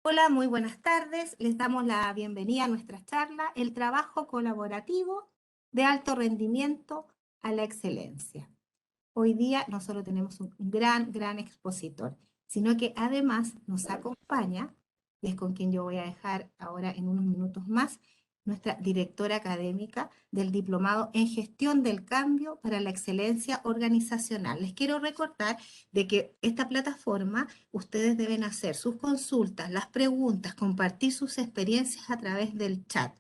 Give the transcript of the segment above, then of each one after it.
Hola, muy buenas tardes. Les damos la bienvenida a nuestra charla, el trabajo colaborativo de alto rendimiento a la excelencia. Hoy día no solo tenemos un gran expositor, sino que además nos acompaña, y es con quien yo voy a dejar ahora en unos minutos más, nuestra directora académica del Diplomado en Gestión del Cambio para la Excelencia Organizacional. Les quiero recordar de que esta plataforma ustedes deben hacer sus consultas, las preguntas, compartir sus experiencias a través del chat.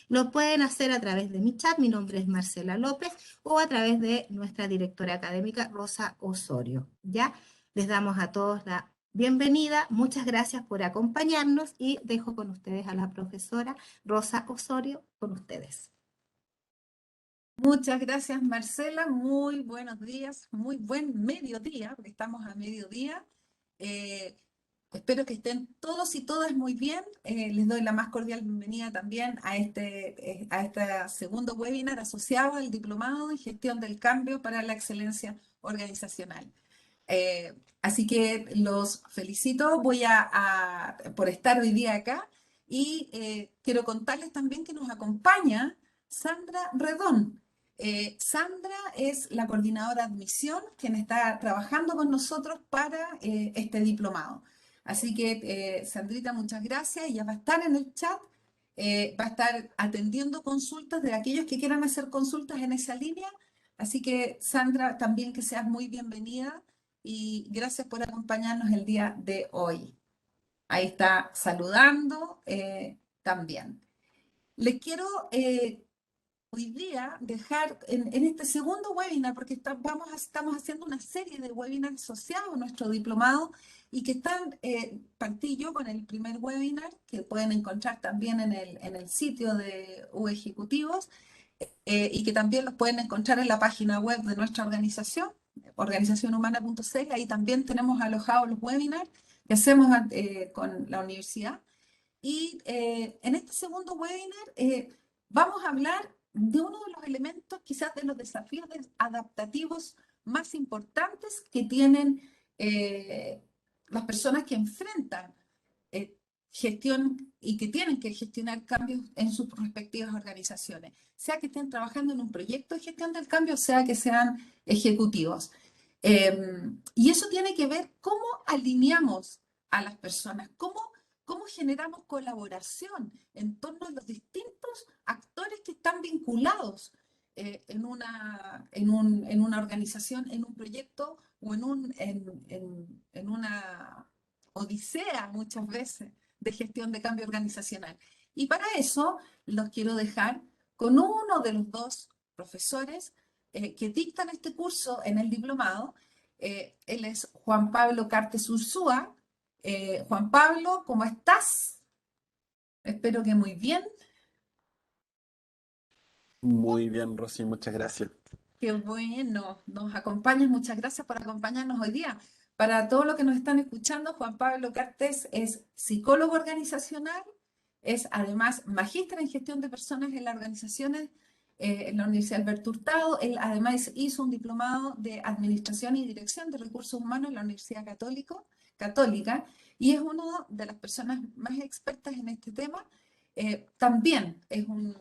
Lo pueden hacer a través de mi chat, mi nombre es Marcela López, o a través de nuestra directora académica Rosa Osorio. Ya les damos a todos la bienvenida, muchas gracias por acompañarnos y dejo con ustedes a la profesora Rosa Osorio, con ustedes. Muchas gracias, Marcela. Muy buenos días, muy buen mediodía, porque estamos a mediodía. Espero que estén todos y todas muy bien. Les doy la más cordial bienvenida también a este segundo webinar asociado al Diplomado en Gestión del Cambio para la Excelencia Organizacional. Así que los felicito por estar hoy día acá y quiero contarles también que nos acompaña Sandra Redón. Sandra es la coordinadora de admisión, quien está trabajando con nosotros para este diplomado. Así que, Sandrita, muchas gracias. Ella va a estar en el chat, va a estar atendiendo consultas de aquellos que quieran hacer consultas en esa línea. Así que, Sandra, también que seas muy bienvenida y gracias por acompañarnos el día de hoy. Ahí está saludando también. Les quiero hoy día dejar en este segundo webinar, porque estamos haciendo una serie de webinars asociados a nuestro diplomado y que partí yo con el primer webinar, que pueden encontrar también en el sitio de U Ejecutivos y que también los pueden encontrar en la página web de nuestra organización, organizacionhumana.cl. Ahí también tenemos alojados los webinars que hacemos con la universidad. Y en este segundo webinar vamos a hablar de uno de los elementos, quizás de los desafíos adaptativos más importantes que tienen las personas que enfrentan gestión y que tienen que gestionar cambios en sus respectivas organizaciones, sea que estén trabajando en un proyecto de gestión del cambio, sea que sean ejecutivos. Y eso tiene que ver cómo alineamos a las personas, cómo generamos colaboración en torno a los distintos actores que están vinculados en una organización, en un proyecto o en una odisea muchas veces de gestión de cambio organizacional. Y para eso los quiero dejar con uno de los dos profesores que dictan este curso en el diplomado. Él es Juan Pablo Cartes Ursúa. Juan Pablo, ¿cómo estás? Espero que muy bien. Muy bien, Rosy, muchas gracias. Qué bueno, nos acompañas. Muchas gracias por acompañarnos hoy día. Para todos los que nos están escuchando, Juan Pablo Cartes es psicólogo organizacional, es además magíster en gestión de personas en las organizaciones en la Universidad Alberto Hurtado. Él además hizo un diplomado de Administración y Dirección de Recursos Humanos en la Universidad Católica y es una de las personas más expertas en este tema. También es un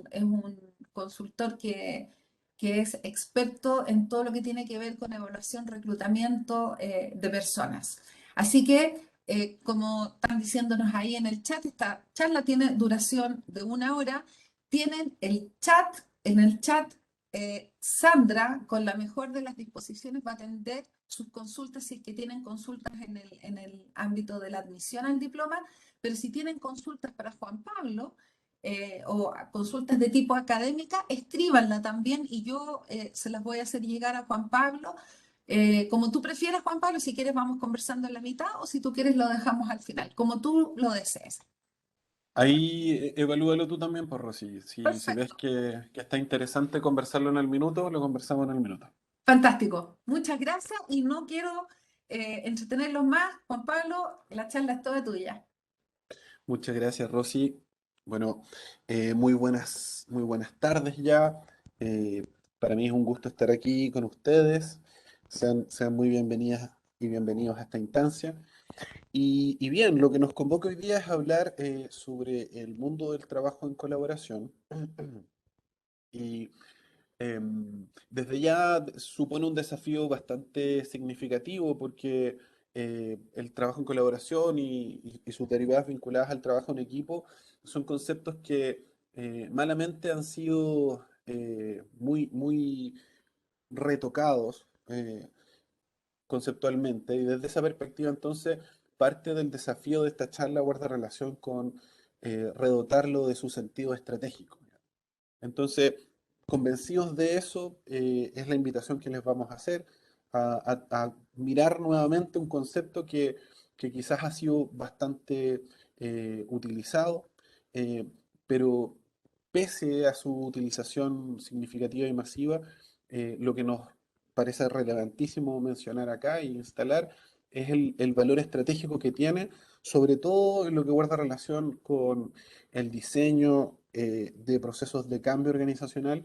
consultor que es experto en todo lo que tiene que ver con evaluación, reclutamiento de personas. Así que, como están diciéndonos ahí en el chat, esta charla tiene duración de 1 hora. Tienen el chat, en el chat, Sandra, con la mejor de las disposiciones, va a atender sus consultas si es que tienen consultas en el ámbito de la admisión al diploma, pero si tienen consultas para Juan Pablo, o consultas de tipo académica, escríbanla también y yo se las voy a hacer llegar a Juan Pablo. Como tú prefieras, Juan Pablo, si quieres vamos conversando en la mitad o si tú quieres lo dejamos al final, como tú lo desees. Ahí evalúalo tú también, por Rosy. Si ves Perfecto. que está interesante conversarlo en el minuto, lo conversamos en el minuto. Fantástico. Muchas gracias y no quiero entretenerlos más. Juan Pablo, la charla es toda tuya. Muchas gracias, Rosy. Bueno, muy buenas tardes ya. Eh, para mí es un gusto estar aquí con ustedes. Sean muy bienvenidas y bienvenidos a esta instancia. Y bien, lo que nos convoca hoy día es hablar sobre el mundo del trabajo en colaboración. Y desde ya supone un desafío bastante significativo porque el trabajo en colaboración y sus derivadas vinculadas al trabajo en equipo son conceptos que malamente han sido muy retocados conceptualmente. Y desde esa perspectiva, entonces, parte del desafío de esta charla guarda relación con redotarlo de su sentido estratégico. Entonces, convencidos de eso, es la invitación que les vamos a hacer a mirar nuevamente un concepto que quizás ha sido bastante utilizado, eh, pero pese a su utilización significativa y masiva, lo que nos parece relevantísimo mencionar acá y instalar es el valor estratégico que tiene, sobre todo en lo que guarda relación con el diseño de procesos de cambio organizacional,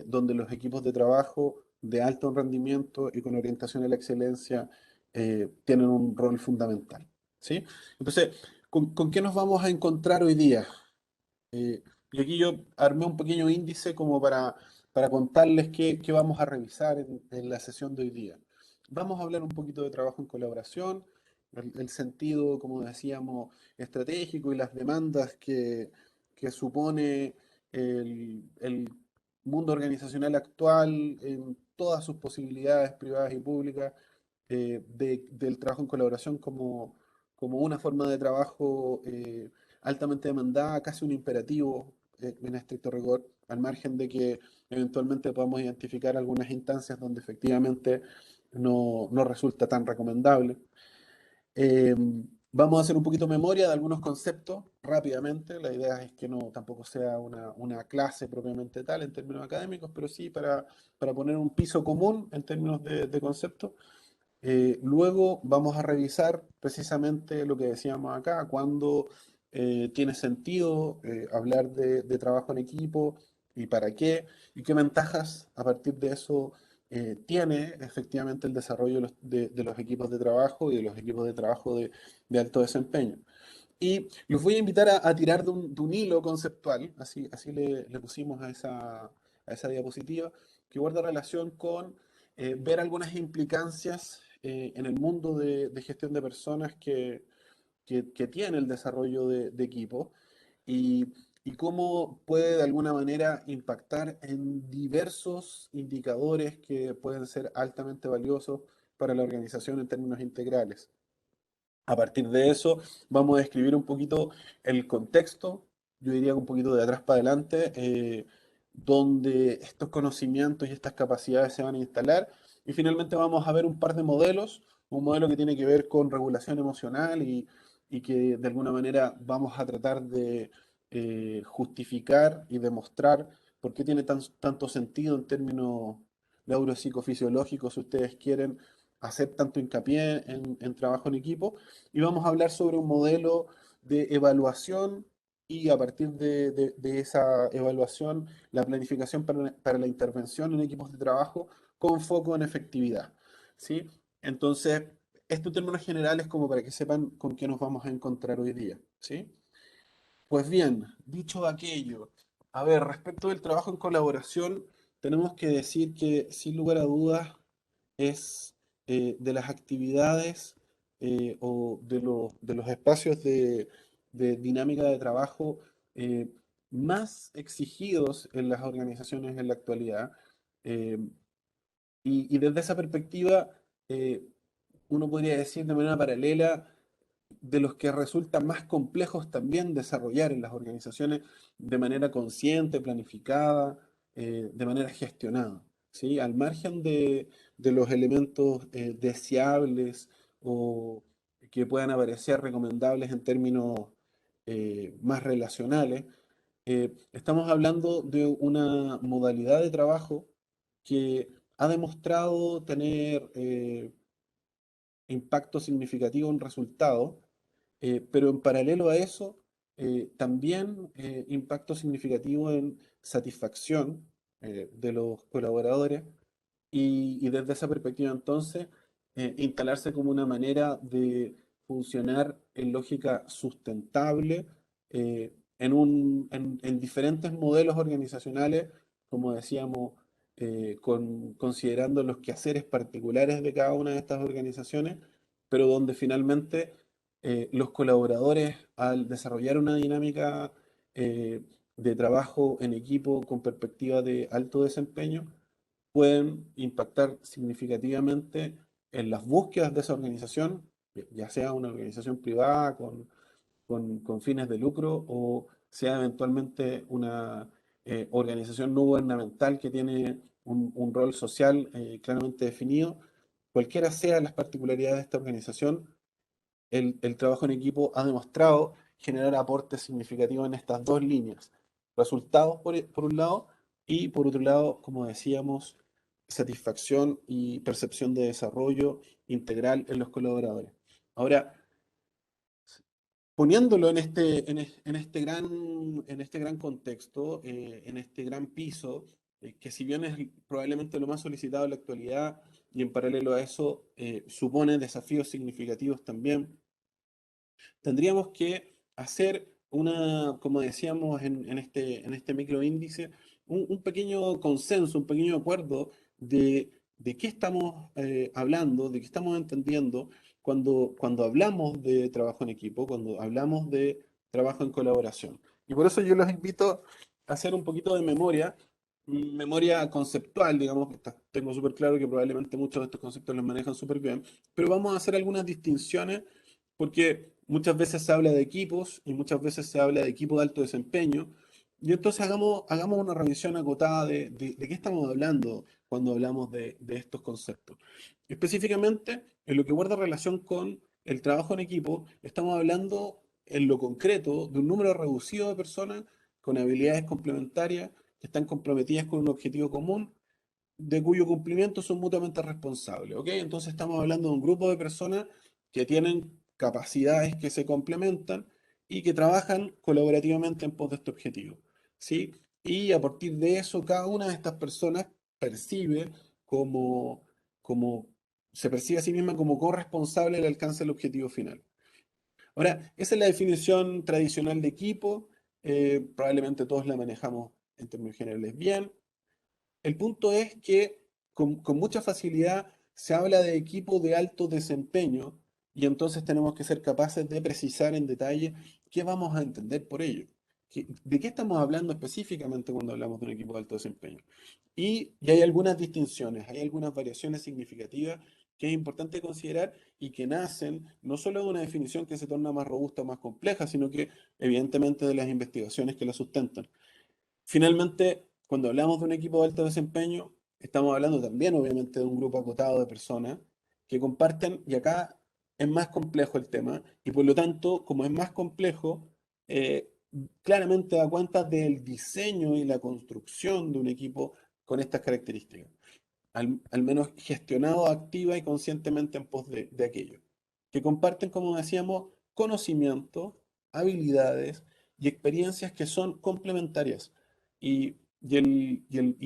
donde los equipos de trabajo de alto rendimiento y con orientación a la excelencia tienen un rol fundamental. ¿Sí? Entonces, con qué nos vamos a encontrar hoy día? Y aquí yo armé un pequeño índice como para contarles qué vamos a revisar en la sesión de hoy día. Vamos a hablar un poquito de trabajo en colaboración, el sentido, como decíamos, estratégico y las demandas que supone el mundo organizacional actual en todas sus posibilidades privadas y públicas, del trabajo en colaboración como una forma de trabajo altamente demandada, casi un imperativo en estricto rigor, al margen de que eventualmente podamos identificar algunas instancias donde efectivamente no resulta tan recomendable. Eh, Vamos a hacer un poquito de memoria de algunos conceptos rápidamente. La idea es que no tampoco sea una clase propiamente tal en términos académicos, pero sí para poner un piso común en términos de conceptos. Luego vamos a revisar precisamente lo que decíamos acá, cuándo tiene sentido hablar de trabajo en equipo y para qué, y qué ventajas a partir de eso tiene efectivamente el desarrollo de los equipos de trabajo y de los equipos de trabajo de alto desempeño. Y los voy a invitar a tirar de un hilo conceptual, así le pusimos a esa diapositiva, que guarda relación con ver algunas implicancias en el mundo de gestión de personas que tiene el desarrollo de equipos y, y cómo puede de alguna manera impactar en diversos indicadores que pueden ser altamente valiosos para la organización en términos integrales. A partir de eso, vamos a describir un poquito el contexto, yo diría que un poquito de atrás para adelante, donde estos conocimientos y estas capacidades se van a instalar. Y finalmente vamos a ver un par de modelos, un modelo que tiene que ver con regulación emocional y que de alguna manera vamos a tratar de justificar y demostrar por qué tiene tanto sentido en términos neuropsicofisiológicos, si ustedes quieren hacer tanto hincapié en trabajo en equipo y vamos a hablar sobre un modelo de evaluación y a partir de esa evaluación, la planificación para la intervención en equipos de trabajo con foco en efectividad. ¿Sí? Entonces, esto en términos generales como para que sepan con qué nos vamos a encontrar hoy día. ¿Sí? Pues bien, dicho aquello, a ver, respecto del trabajo en colaboración, tenemos que decir que sin lugar a dudas es de las actividades o de los espacios de dinámica de trabajo eh, más exigidos en las organizaciones en la actualidad. Eh, y desde esa perspectiva, eh, uno podría decir de manera paralela, de los que resultan más complejos también desarrollar en las organizaciones de manera consciente, planificada, de manera gestionada, ¿sí? Al margen de los elementos deseables o que puedan aparecer recomendables en términos más relacionales, estamos hablando de una modalidad de trabajo que ha demostrado tener impacto significativo en resultados, pero en paralelo a eso, también impacto significativo en satisfacción de los colaboradores y desde esa perspectiva entonces, instalarse como una manera de funcionar en lógica sustentable en diferentes modelos organizacionales, como decíamos, considerando los quehaceres particulares de cada una de estas organizaciones, pero donde finalmente los colaboradores, al desarrollar una dinámica eh, de trabajo en equipo con perspectiva de alto desempeño, pueden impactar significativamente en las búsquedas de esa organización, ya sea una organización privada con fines de lucro o sea eventualmente una organización no gubernamental que tiene un rol social claramente definido. Cualquiera sean las particularidades de esta organización, el trabajo en equipo ha demostrado generar aportes significativos en estas dos líneas. Resultados por un lado y por otro lado, como decíamos, satisfacción y percepción de desarrollo integral en los colaboradores. Ahora, poniéndolo en este gran contexto, en este gran piso, que si bien es probablemente lo más solicitado en la actualidad y en paralelo a eso supone desafíos significativos también, tendríamos que hacer una, como decíamos en este microíndice, un pequeño consenso, un pequeño acuerdo de qué estamos hablando, de qué estamos entendiendo cuando hablamos de trabajo en equipo, cuando hablamos de trabajo en colaboración. Y por eso yo los invito a hacer un poquito de memoria, memoria conceptual, digamos, que tengo súper claro que probablemente muchos de estos conceptos los manejan súper bien, pero vamos a hacer algunas distinciones porque muchas veces se habla de equipos y muchas veces se habla de equipos de alto desempeño. Y entonces hagamos una revisión acotada de qué estamos hablando cuando hablamos de estos conceptos. Específicamente, en lo que guarda relación con el trabajo en equipo, estamos hablando en lo concreto de un número reducido de personas con habilidades complementarias que están comprometidas con un objetivo común de cuyo cumplimiento son mutuamente responsables, ¿ok? Entonces estamos hablando de un grupo de personas que tienen capacidades que se complementan y que trabajan colaborativamente en pos de este objetivo, ¿sí? Y a partir de eso, cada una de estas personas percibe como, como, se percibe a sí misma como corresponsable del alcance del objetivo final. Ahora, esa es la definición tradicional de equipo, probablemente todos la manejamos en términos generales bien. El punto es que con mucha facilidad se habla de equipo de alto desempeño y entonces tenemos que ser capaces de precisar en detalle qué vamos a entender por ello. ¿De qué estamos hablando específicamente cuando hablamos de un equipo de alto desempeño? Y hay algunas distinciones, hay algunas variaciones significativas que es importante considerar y que nacen no solo de una definición que se torna más robusta o más compleja, sino que evidentemente de las investigaciones que la sustentan. Finalmente, cuando hablamos de un equipo de alto desempeño, estamos hablando también, obviamente, de un grupo acotado de personas que comparten, y acá es más complejo el tema, y por lo tanto, como es más complejo, eh, claramente da cuenta del diseño y la construcción de un equipo con estas características, al menos gestionado activa y conscientemente en pos de aquello, que comparten, como decíamos, conocimiento, habilidades y experiencias que son complementarias. Y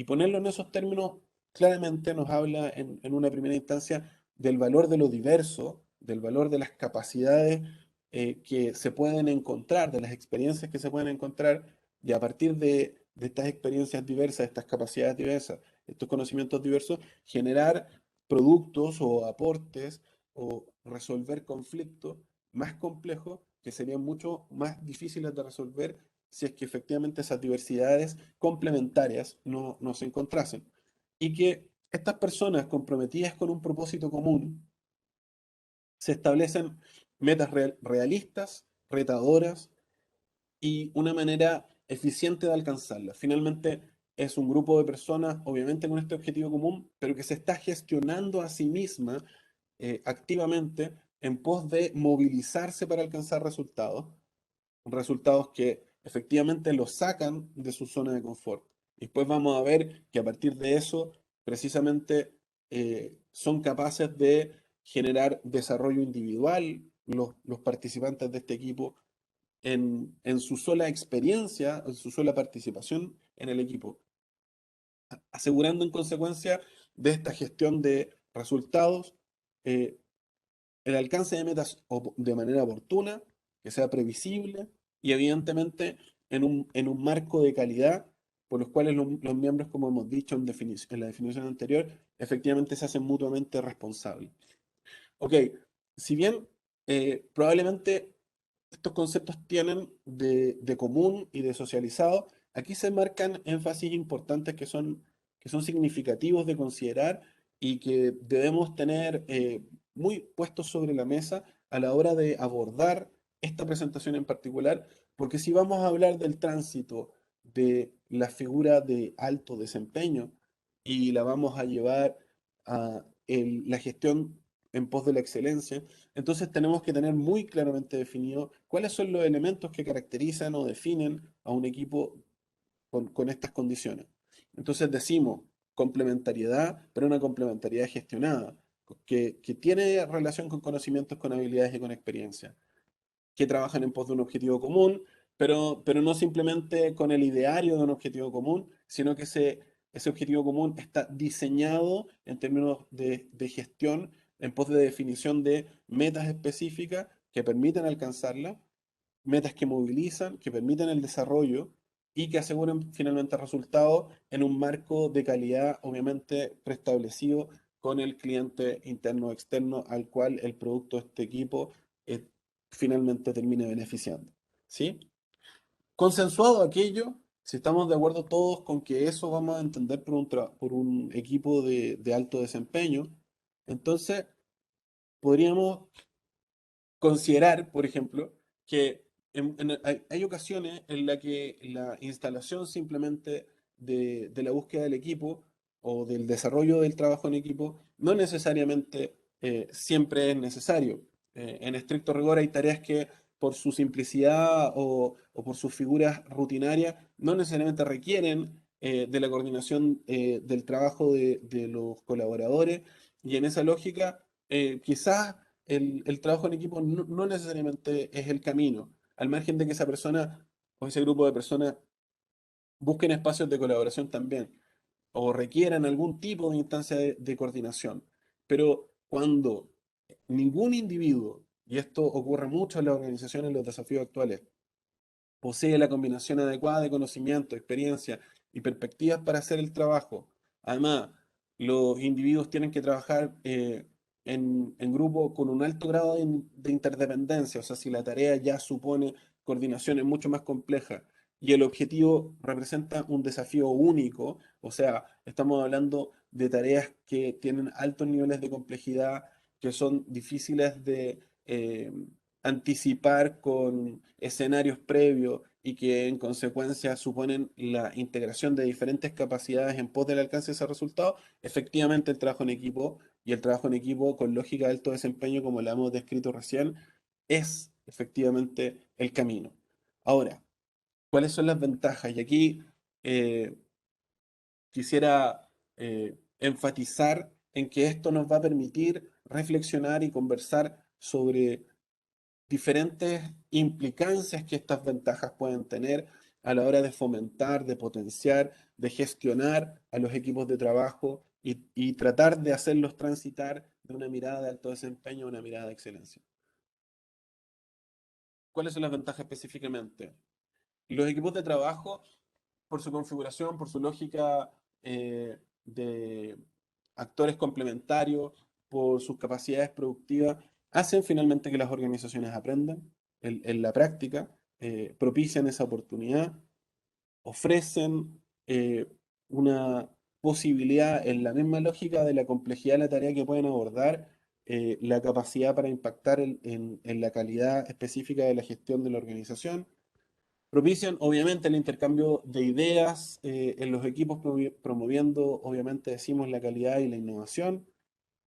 ponerlo en esos términos claramente nos habla en una primera instancia del valor de lo diverso, del valor de las capacidades que se pueden encontrar, de las experiencias que se pueden encontrar, y a partir de estas experiencias diversas, estas capacidades diversas, estos conocimientos diversos, generar productos o aportes o resolver conflictos más complejos que serían mucho más difíciles de resolver si es que efectivamente esas diversidades complementarias no se encontrasen. Y que estas personas comprometidas con un propósito común se establecen metas realistas, retadoras y una manera eficiente de alcanzarla. Finalmente, es un grupo de personas, obviamente con este objetivo común, pero que se está gestionando a sí misma activamente en pos de movilizarse para alcanzar resultados, resultados que efectivamente los sacan de su zona de confort. Y después vamos a ver que a partir de eso, precisamente, son capaces de generar desarrollo individual los participantes de este equipo en su sola experiencia, en su sola participación en el equipo, asegurando en consecuencia de esta gestión de resultados el alcance de metas de manera oportuna, que sea previsible y evidentemente en un marco de calidad por los cuales los miembros, como hemos dicho en la definición anterior, efectivamente se hacen mutuamente responsables. Ok, si bien probablemente estos conceptos tienen de común y de socializado, aquí se marcan énfasis importantes que son significativos de considerar y que debemos tener muy puestos sobre la mesa a la hora de abordar esta presentación en particular, porque si vamos a hablar del tránsito de la figura de alto desempeño y la vamos a llevar a la gestión en pos de la excelencia, entonces tenemos que tener muy claramente definido cuáles son los elementos que caracterizan o definen a un equipo con estas condiciones. Entonces decimos complementariedad, pero una complementariedad gestionada, que tiene relación con conocimientos, con habilidades y con experiencia, que trabajan en pos de un objetivo común, pero no simplemente con el ideario de un objetivo común, sino que ese objetivo común está diseñado en términos de gestión, en pos de definición de metas específicas que permiten alcanzarlas, metas que movilizan, que permiten el desarrollo y que aseguren finalmente resultados en un marco de calidad, obviamente preestablecido con el cliente interno o externo al cual el producto de este equipo eh, finalmente termine beneficiando. ¿Sí? Consensuado aquello, si estamos de acuerdo todos con que eso vamos a entender por un equipo de alto desempeño, entonces podríamos considerar, por ejemplo, que hay ocasiones en las que la instalación simplemente de la búsqueda del equipo o del desarrollo del trabajo en equipo no necesariamente siempre es necesario. En estricto rigor hay tareas que por su simplicidad o por sus figuras rutinarias no necesariamente requieren de la coordinación del trabajo de los colaboradores y en esa lógica quizás el trabajo en equipo no necesariamente es el camino, al margen de que esa persona o ese grupo de personas busquen espacios de colaboración también o requieran algún tipo de instancia de coordinación. Pero cuando ningún individuo, y esto ocurre mucho en las organizaciones en los desafíos actuales, posee la combinación adecuada de conocimiento, experiencia y perspectivas para hacer el trabajo. Además, los individuos tienen que trabajar en grupo con un alto grado de interdependencia, o sea, si la tarea ya supone coordinaciones mucho más complejas y el objetivo representa un desafío único, o sea, estamos hablando de tareas que tienen altos niveles de complejidad, que son difíciles de anticipar con escenarios previos y que en consecuencia suponen la integración de diferentes capacidades en pos del alcance de ese resultado, efectivamente el trabajo en equipo y el trabajo en equipo con lógica de alto desempeño, como la hemos descrito recién, es efectivamente el camino. Ahora, ¿cuáles son las ventajas? Y aquí eh, quisiera enfatizar en que esto nos va a permitir reflexionar y conversar sobre diferentes implicancias que estas ventajas pueden tener a la hora de fomentar, de potenciar, de gestionar a los equipos de trabajo y tratar de hacerlos transitar de una mirada de alto desempeño a una mirada de excelencia. ¿Cuáles son las ventajas específicamente? Los equipos de trabajo, por su configuración, por su lógica de actores complementarios, por sus capacidades productivas, hacen finalmente que las organizaciones aprendan en la práctica, propician esa oportunidad, ofrecen una posibilidad en la misma lógica de la complejidad de la tarea que pueden abordar, la capacidad para impactar en la calidad específica de la gestión de la organización. Propician, obviamente, el intercambio de ideas en los equipos, promoviendo, obviamente, decimos, la calidad y la innovación.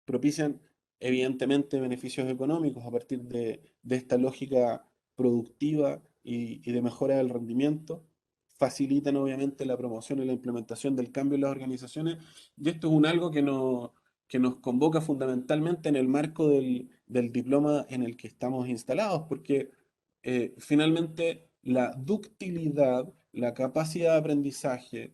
Propician, evidentemente, beneficios económicos a partir de esta lógica productiva y de mejora del rendimiento. Facilitan, obviamente, la promoción y la implementación del cambio en las organizaciones. Y esto es un algo que nos convoca fundamentalmente en el marco del diploma en el que estamos instalados, porque finalmente la ductilidad, la capacidad de aprendizaje,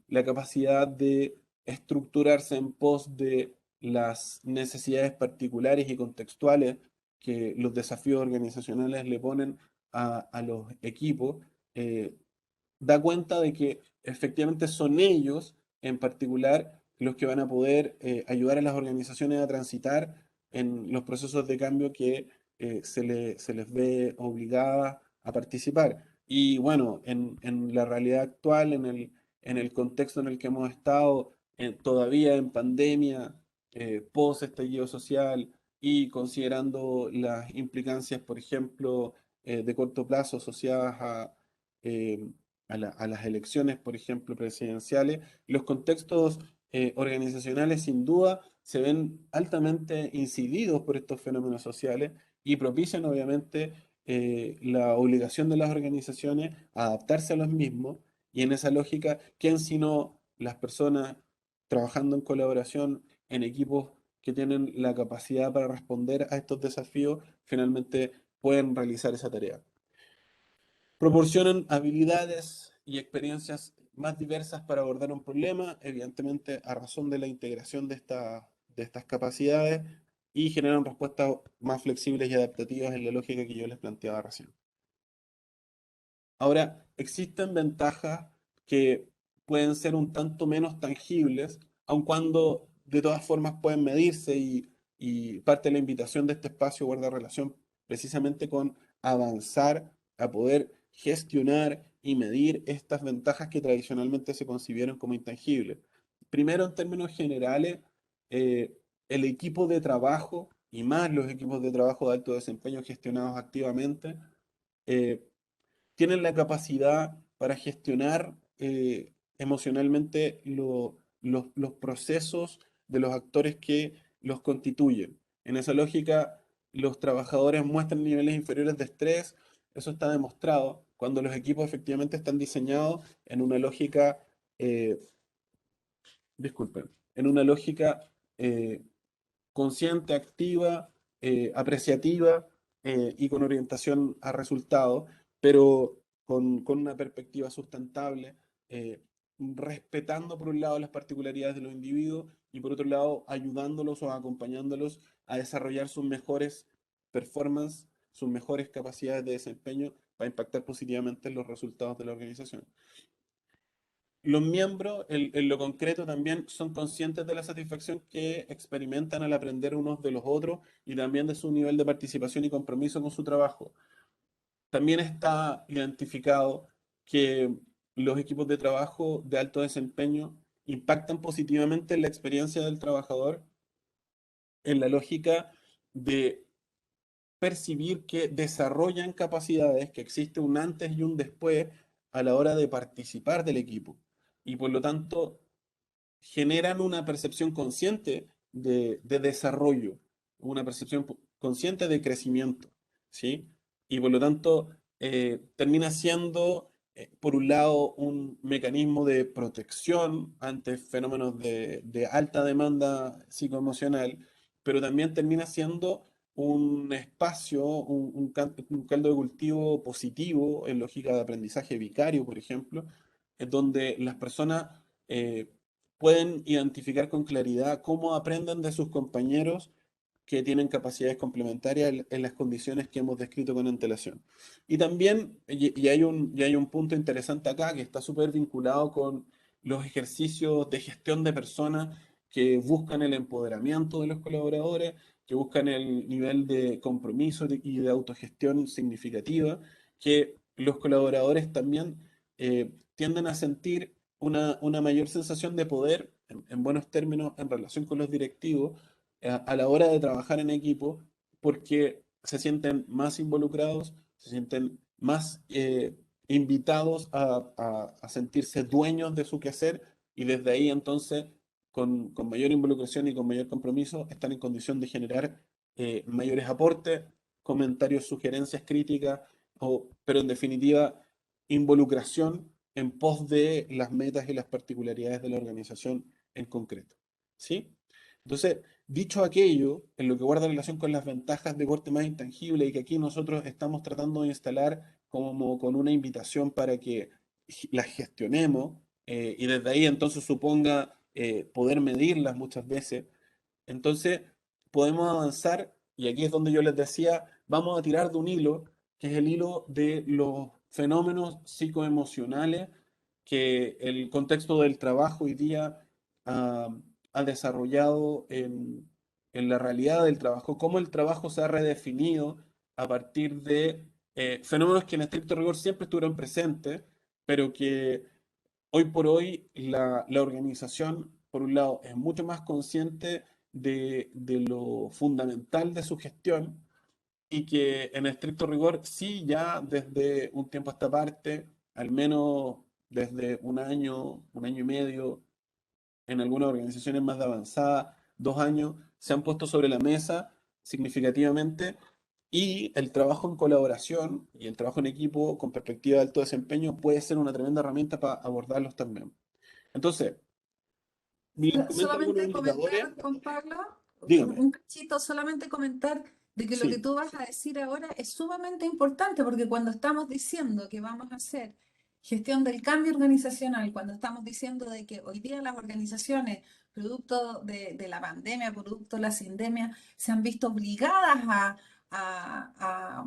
la capacidad de estructurarse en pos de las necesidades particulares y contextuales que los desafíos organizacionales le ponen a los equipos, da cuenta de que efectivamente son ellos en particular los que van a poder ayudar a las organizaciones a transitar en los procesos de cambio que se les ve obligadas a participar. Y bueno, en la realidad actual, en el contexto en el que hemos estado, todavía en pandemia, post estallido social y considerando las implicancias, por ejemplo, de corto plazo asociadas eh, a las elecciones, por ejemplo, presidenciales, los contextos organizacionales sin duda se ven altamente incididos por estos fenómenos sociales y propician obviamente la obligación de las organizaciones a adaptarse a los mismos y en esa lógica, ¿quién sino las personas trabajando en colaboración en equipos que tienen la capacidad para responder a estos desafíos finalmente pueden realizar esa tarea? Proporcionan habilidades y experiencias más diversas para abordar un problema, evidentemente a razón de la integración de estas capacidades y generan respuestas más flexibles y adaptativas en la lógica que yo les planteaba recién. Ahora, existen ventajas que pueden ser un tanto menos tangibles, aun cuando de todas formas pueden medirse y parte de la invitación de este espacio guarda relación precisamente con avanzar a poder gestionar y medir estas ventajas que tradicionalmente se concibieron como intangibles. Primero, en términos generales, eh, el equipo de trabajo y más los equipos de trabajo de alto desempeño gestionados activamente, eh, tienen la capacidad para gestionar emocionalmente los procesos de los actores que los constituyen. En esa lógica, los trabajadores muestran niveles inferiores de estrés, eso está demostrado cuando los equipos efectivamente están diseñados en una lógica, eh, disculpen, en una lógica eh, consciente, activa, apreciativa y con orientación a resultados, pero con una perspectiva sustentable, respetando por un lado las particularidades de los individuos y por otro lado ayudándolos o acompañándolos a desarrollar sus mejores performances, sus mejores capacidades de desempeño para impactar positivamente en los resultados de la organización. Los miembros, en lo concreto, también son conscientes de la satisfacción que experimentan al aprender unos de los otros y también de su nivel de participación y compromiso con su trabajo. También está identificado que los equipos de trabajo de alto desempeño impactan positivamente en la experiencia del trabajador en la lógica de percibir que desarrollan capacidades, que existe un antes y un después a la hora de participar del equipo. Y por lo tanto, generan una percepción consciente de desarrollo, una percepción consciente de crecimiento, ¿sí? Y por lo tanto, termina siendo, por un lado, un mecanismo de protección ante fenómenos de alta demanda psicoemocional, pero también termina siendo un espacio, un caldo de cultivo positivo en lógica de aprendizaje vicario, por ejemplo, en donde las personas pueden identificar con claridad cómo aprenden de sus compañeros que tienen capacidades complementarias en las condiciones que hemos descrito con antelación. Y también, y hay un punto interesante acá que está súper vinculado con los ejercicios de gestión de personas que buscan el empoderamiento de los colaboradores, que buscan el nivel de compromiso y de autogestión significativa, que los colaboradores también tienden a sentir una mayor sensación de poder, en buenos términos, en relación con los directivos, a la hora de trabajar en equipo, porque se sienten más involucrados, se sienten más invitados a sentirse dueños de su quehacer y desde ahí entonces, con mayor involucración y con mayor compromiso, están en condición de generar mayores aportes, comentarios, sugerencias, críticas, pero en definitiva, involucración en pos de las metas y las particularidades de la organización en concreto. ¿Sí? Entonces, dicho aquello, en lo que guarda relación con las ventajas de corte más intangible y que aquí nosotros estamos tratando de instalar como con una invitación para que las gestionemos y desde ahí entonces suponga poder medirlas muchas veces, Entonces, podemos avanzar, y aquí es donde yo les decía, vamos a tirar de un hilo, que es el hilo de los fenómenos psicoemocionales que el contexto del trabajo hoy día ah, ha desarrollado en la realidad del trabajo, cómo el trabajo se ha redefinido a partir de fenómenos que en estricto rigor siempre estuvieron presentes, pero que hoy por hoy la organización, por un lado, es mucho más consciente de lo fundamental de su gestión y que en estricto rigor sí ya desde un tiempo a esta parte, al menos desde un año y medio, en algunas organizaciones más de avanzada, 2 años, se han puesto sobre la mesa significativamente y el trabajo en colaboración y el trabajo en equipo con perspectiva de alto desempeño puede ser una tremenda herramienta para abordarlos también. Entonces, les comento algunos Solamente indicadores. comentar, Juan Pablo, Dígame. un cachito, solamente comentar de que lo que Sí, tú vas a decir ahora es sumamente importante, porque cuando estamos diciendo que vamos a hacer gestión del cambio organizacional, cuando estamos diciendo de que hoy día las organizaciones, producto de la pandemia, producto de la sindemia, se han visto obligadas a, a-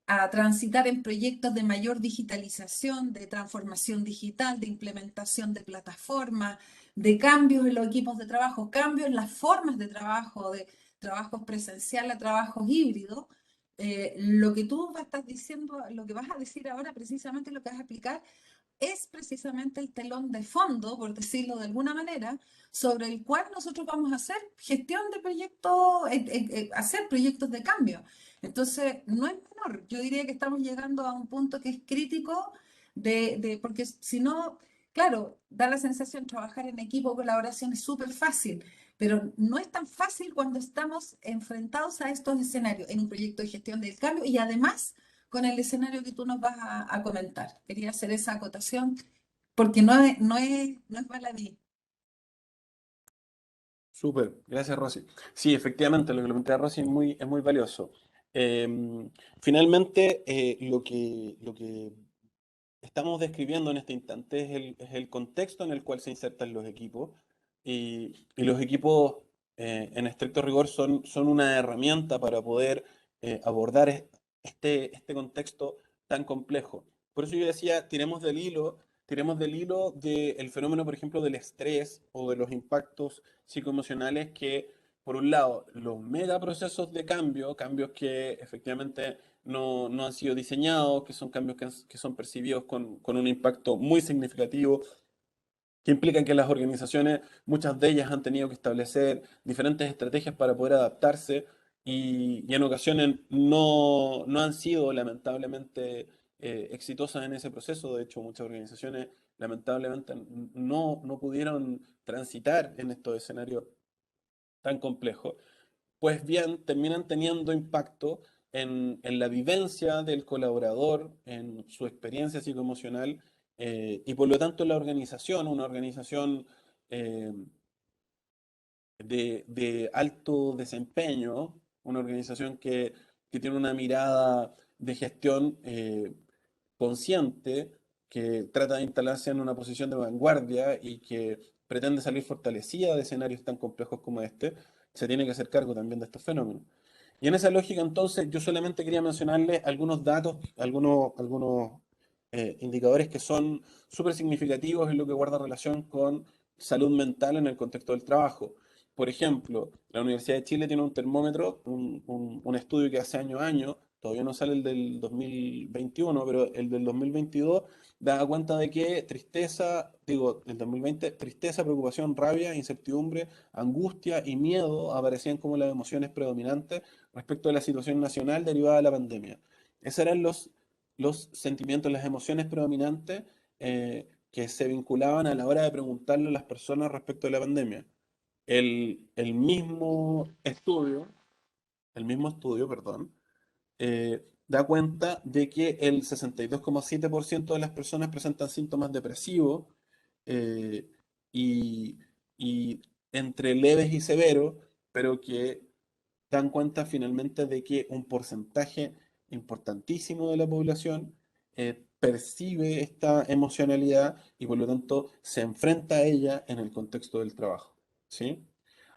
a transitar en proyectos de mayor digitalización, de transformación digital, de implementación de plataformas, de cambios en los equipos de trabajo, cambios en las formas de trabajo, de trabajos presencial a trabajos híbridos. Lo que tú estás diciendo, lo que vas a decir ahora, precisamente lo que vas a explicar, es precisamente el telón de fondo, por decirlo de alguna manera, sobre el cual nosotros vamos a hacer gestión de proyectos, hacer proyectos de cambio. Entonces, no es menor. Yo diría que estamos llegando a un punto que es crítico porque si no, claro, da la sensación trabajar en equipo, colaboración es súper fácil, pero no es tan fácil cuando estamos enfrentados a estos escenarios en un proyecto de gestión del cambio y además con el escenario que tú nos vas a comentar. Quería hacer esa acotación porque no es baladí. súper. Gracias, Rosy. Sí, efectivamente, lo que plantea Rosy es muy valioso. Finalmente, lo que estamos describiendo en este instante es el contexto en el cual se insertan los equipos y los equipos en estricto rigor son una herramienta para poder abordar este contexto tan complejo. Por eso yo decía, tiremos del hilo del fenómeno, por ejemplo, del estrés o de los impactos psicoemocionales que, por un lado, los megaprocesos de cambio, cambios que efectivamente no han sido diseñados, que son cambios que son percibidos con un impacto muy significativo, que implican que las organizaciones, muchas de ellas han tenido que establecer diferentes estrategias para poder adaptarse y en ocasiones no han sido lamentablemente exitosas en ese proceso. De hecho, muchas organizaciones lamentablemente no pudieron transitar en estos escenarios tan complejos pues bien, terminan teniendo impacto en la vivencia del colaborador, en su experiencia psicoemocional y por lo tanto la organización, una organización eh, de alto desempeño, una organización que tiene una mirada de gestión consciente, que trata de instalarse en una posición de vanguardia y que pretende salir fortalecida de escenarios tan complejos como este, se tiene que hacer cargo también de estos fenómenos. Y en esa lógica, entonces, yo solamente quería mencionarles algunos datos, algunos indicadores que son súper significativos en lo que guarda relación con salud mental en el contexto del trabajo. Por ejemplo, la Universidad de Chile tiene un termómetro, un estudio que hace año a año, todavía no sale el del 2021, pero el del 2022 da cuenta de que tristeza, digo, el 2020, tristeza, preocupación, rabia, incertidumbre, angustia y miedo aparecían como las emociones predominantes respecto a la situación nacional derivada de la pandemia. Esos eran los sentimientos, las emociones predominantes que se vinculaban a la hora de preguntarle a las personas respecto a la pandemia. El el mismo estudio, perdón, da cuenta de que el 62,7% de las personas presentan síntomas depresivos eh, y, y entre leves y severos, pero que dan cuenta finalmente de que un porcentaje importantísimo de la población percibe esta emocionalidad y por lo tanto se enfrenta a ella en el contexto del trabajo. ¿Sí?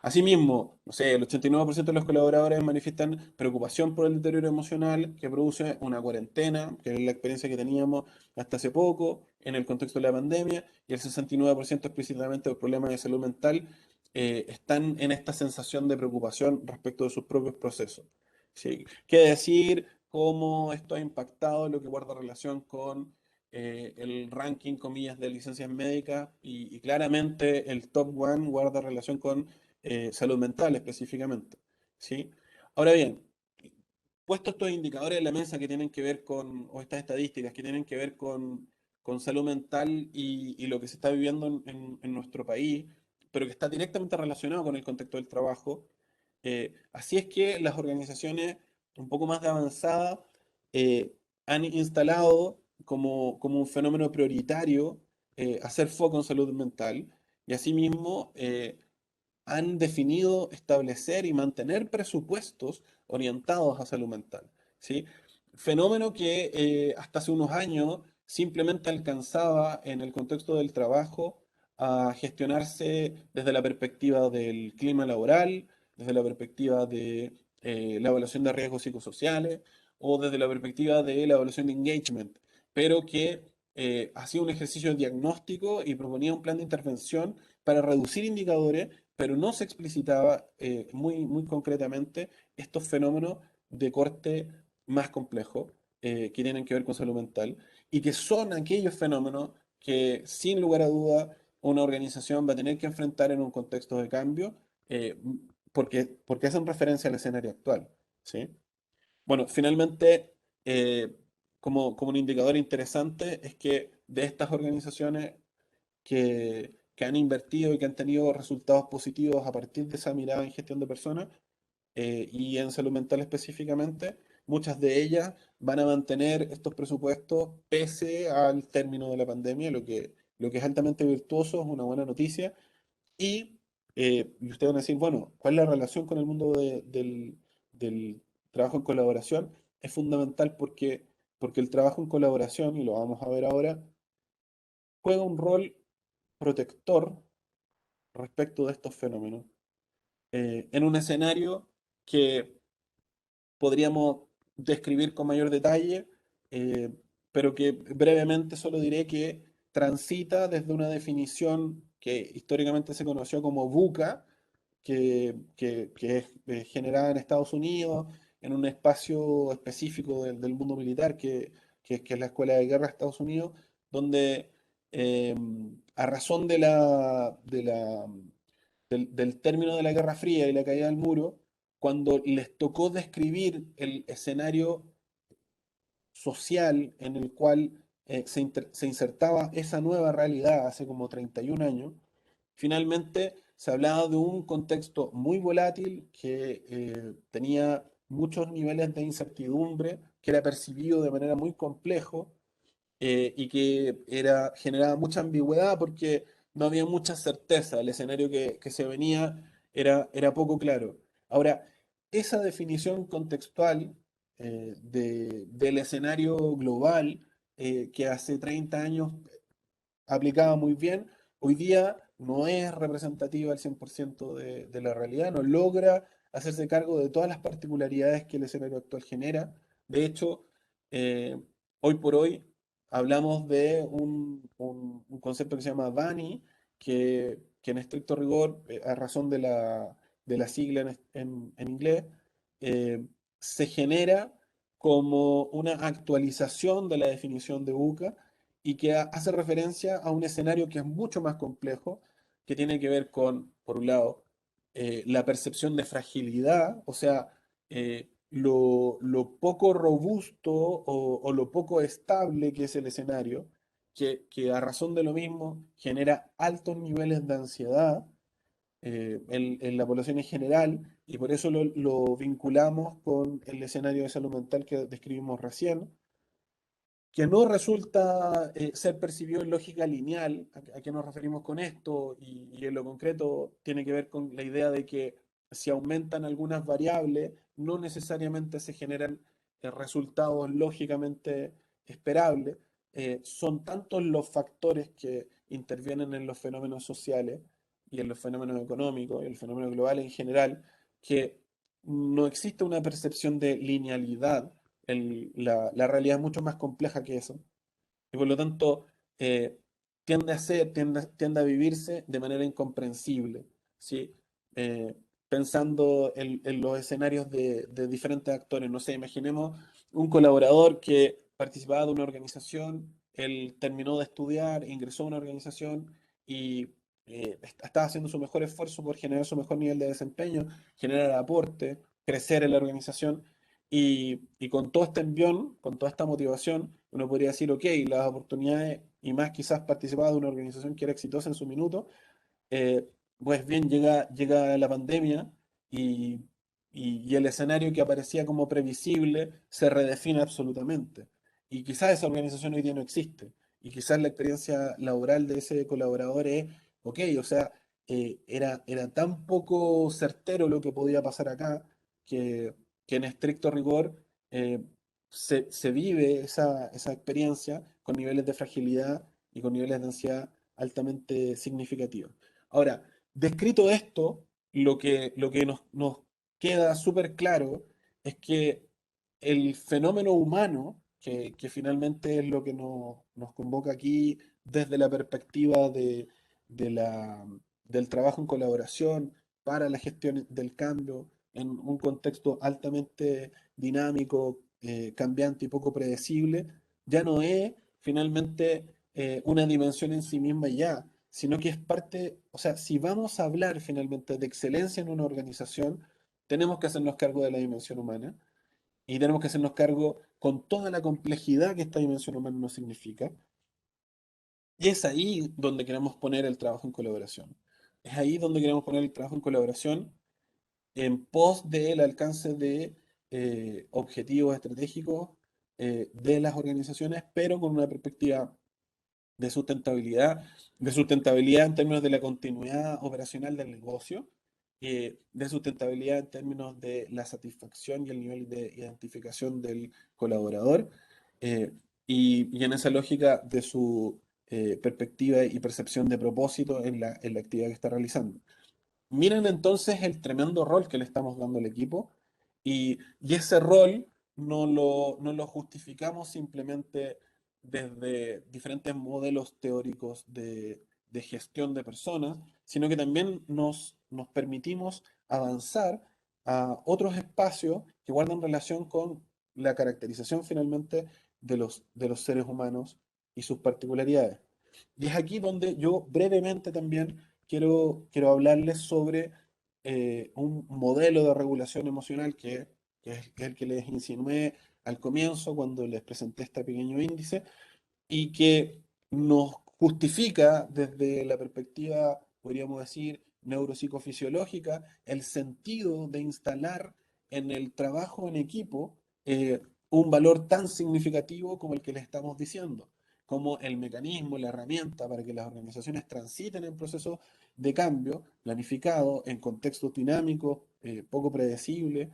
Asimismo, no sé, el 89% de los colaboradores manifiestan preocupación por el deterioro emocional que produce una cuarentena, que es la experiencia que teníamos hasta hace poco en el contexto de la pandemia, y el 69% explícitamente los problemas de salud mental están en esta sensación de preocupación respecto de sus propios procesos. ¿Sí? ¿Qué decir? Cómo esto ha impactado lo que guarda relación con el ranking, comillas, de licencias médicas y claramente el top one guarda relación con salud mental específicamente, ¿sí? Ahora bien, puestos estos indicadores en la mesa que tienen que ver con, o estas estadísticas que tienen que ver con salud mental y lo que se está viviendo en nuestro país, pero que está directamente relacionado con el contexto del trabajo, así es que las organizaciones un poco más de avanzada eh, han instalado como un fenómeno prioritario hacer foco en salud mental y asimismo han definido establecer y mantener presupuestos orientados a salud mental, ¿sí? Fenómeno que hasta hace unos años simplemente alcanzaba en el contexto del trabajo a gestionarse desde la perspectiva del clima laboral, desde la perspectiva de la evaluación de riesgos psicosociales o desde la perspectiva de la evaluación de engagement, pero que hacía un ejercicio diagnóstico y proponía un plan de intervención para reducir indicadores, pero no se explicitaba muy concretamente estos fenómenos de corte más complejo que tienen que ver con salud mental y que son aquellos fenómenos que sin lugar a duda una organización va a tener que enfrentar en un contexto de cambio porque hacen referencia al escenario actual, ¿sí? Bueno, finalmente, como un indicador interesante es que de estas organizaciones que han invertido y que han tenido resultados positivos a partir de esa mirada en gestión de personas y en salud mental específicamente, muchas de ellas van a mantener estos presupuestos pese al término de la pandemia, lo que es altamente virtuoso, es una buena noticia. Y ustedes van a decir, bueno, ¿cuál es la relación con el mundo del trabajo en colaboración? Es fundamental porque el trabajo en colaboración, y lo vamos a ver ahora, juega un rol protector respecto de estos fenómenos, en un escenario que podríamos describir con mayor detalle, eh, pero que brevemente solo diré que transita desde una definición que históricamente se conoció como VUCA, que es generada en Estados Unidos, en un espacio específico del mundo militar, que es la Escuela de Guerra de Estados Unidos, donde eh, a razón del término de la Guerra Fría y la caída del muro, cuando les tocó describir el escenario social en el cual se insertaba esa nueva realidad hace como 31 años, finalmente se hablaba de un contexto muy volátil que tenía muchos niveles de incertidumbre, que era percibido de manera muy complejo y que generaba mucha ambigüedad porque no había mucha certeza. El escenario que se venía era poco claro. Ahora, esa definición contextual del escenario global que hace 30 años aplicaba muy bien, hoy día no es representativa al 100% de la realidad, no logra hacerse cargo de todas las particularidades que el escenario actual genera. De hecho, eh, hoy por hoy hablamos de un concepto que se llama BANI, que en estricto rigor, a razón de la sigla en inglés, eh, se genera como una actualización de la definición de UCA y que hace referencia a un escenario que es mucho más complejo, que tiene que ver con, por un lado, la percepción de fragilidad, o sea, lo poco robusto o lo poco estable que es el escenario, que a razón de lo mismo genera altos niveles de ansiedad en la población en general, y por eso lo vinculamos con el escenario de salud mental que describimos recién que no resulta ser percibido en lógica lineal. ¿A qué nos referimos con esto? Y en lo concreto tiene que ver con la idea de que si aumentan algunas variables, no necesariamente se generan resultados lógicamente esperables. Son tantos los factores que intervienen en los fenómenos sociales y en los fenómenos económicos y el fenómeno global en general, que no existe una percepción de linealidad. La realidad es mucho más compleja que eso. Y por lo tanto, eh, tiende a vivirse de manera incomprensible, ¿sí? Eh, Pensando en los escenarios de diferentes actores. No sé, imaginemos un colaborador que participaba de una organización, él terminó de estudiar, ingresó a una organización y estaba haciendo su mejor esfuerzo por generar su mejor nivel de desempeño, generar aporte, crecer en la organización. Y con todo este envión, con toda esta motivación, uno podría decir, ok, las oportunidades y más quizás participar de una organización que era exitosa en su minuto, eh, pues bien, llega la pandemia y, y el escenario que aparecía como previsible se redefine absolutamente. Y quizás esa organización hoy día no existe. Y quizás la experiencia laboral de ese colaborador es, ok, o sea, era tan poco certero lo que podía pasar acá que, que en estricto rigor eh, se vive esa experiencia con niveles de fragilidad y con niveles de ansiedad altamente significativos. Ahora, descrito esto, lo que nos queda súper claro es que el fenómeno humano, que finalmente es lo que nos convoca aquí desde la perspectiva de del trabajo en colaboración para la gestión del cambio en un contexto altamente dinámico, cambiante y poco predecible, ya no es finalmente una dimensión en sí misma ya, sino que es parte, o sea, si vamos a hablar finalmente de excelencia en una organización, tenemos que hacernos cargo de la dimensión humana y tenemos que hacernos cargo con toda la complejidad que esta dimensión humana nos significa. Y es ahí donde queremos poner el trabajo en colaboración. Es ahí donde queremos poner el trabajo en colaboración en pos del alcance de objetivos estratégicos de las organizaciones, pero con una perspectiva de sustentabilidad en términos de la continuidad operacional del negocio, de sustentabilidad en términos de la satisfacción y el nivel de identificación del colaborador, eh, y en esa lógica de su perspectiva y percepción de propósito en la actividad que está realizando. Miren entonces el tremendo rol que le estamos dando al equipo y ese rol no lo justificamos simplemente desde diferentes modelos teóricos de gestión de personas, sino que también nos permitimos avanzar a otros espacios que guardan relación con la caracterización finalmente de los seres humanos y sus particularidades. Y es aquí donde yo brevemente también quiero hablarles sobre un modelo de regulación emocional que es el que les insinué al comienzo cuando les presenté este pequeño índice y que nos justifica desde la perspectiva, podríamos decir, neuropsicofisiológica, el sentido de instalar en el trabajo en equipo un valor tan significativo como el que le estamos diciendo, como el mecanismo, la herramienta para que las organizaciones transiten en procesos de cambio planificado en contextos dinámicos, poco predecibles,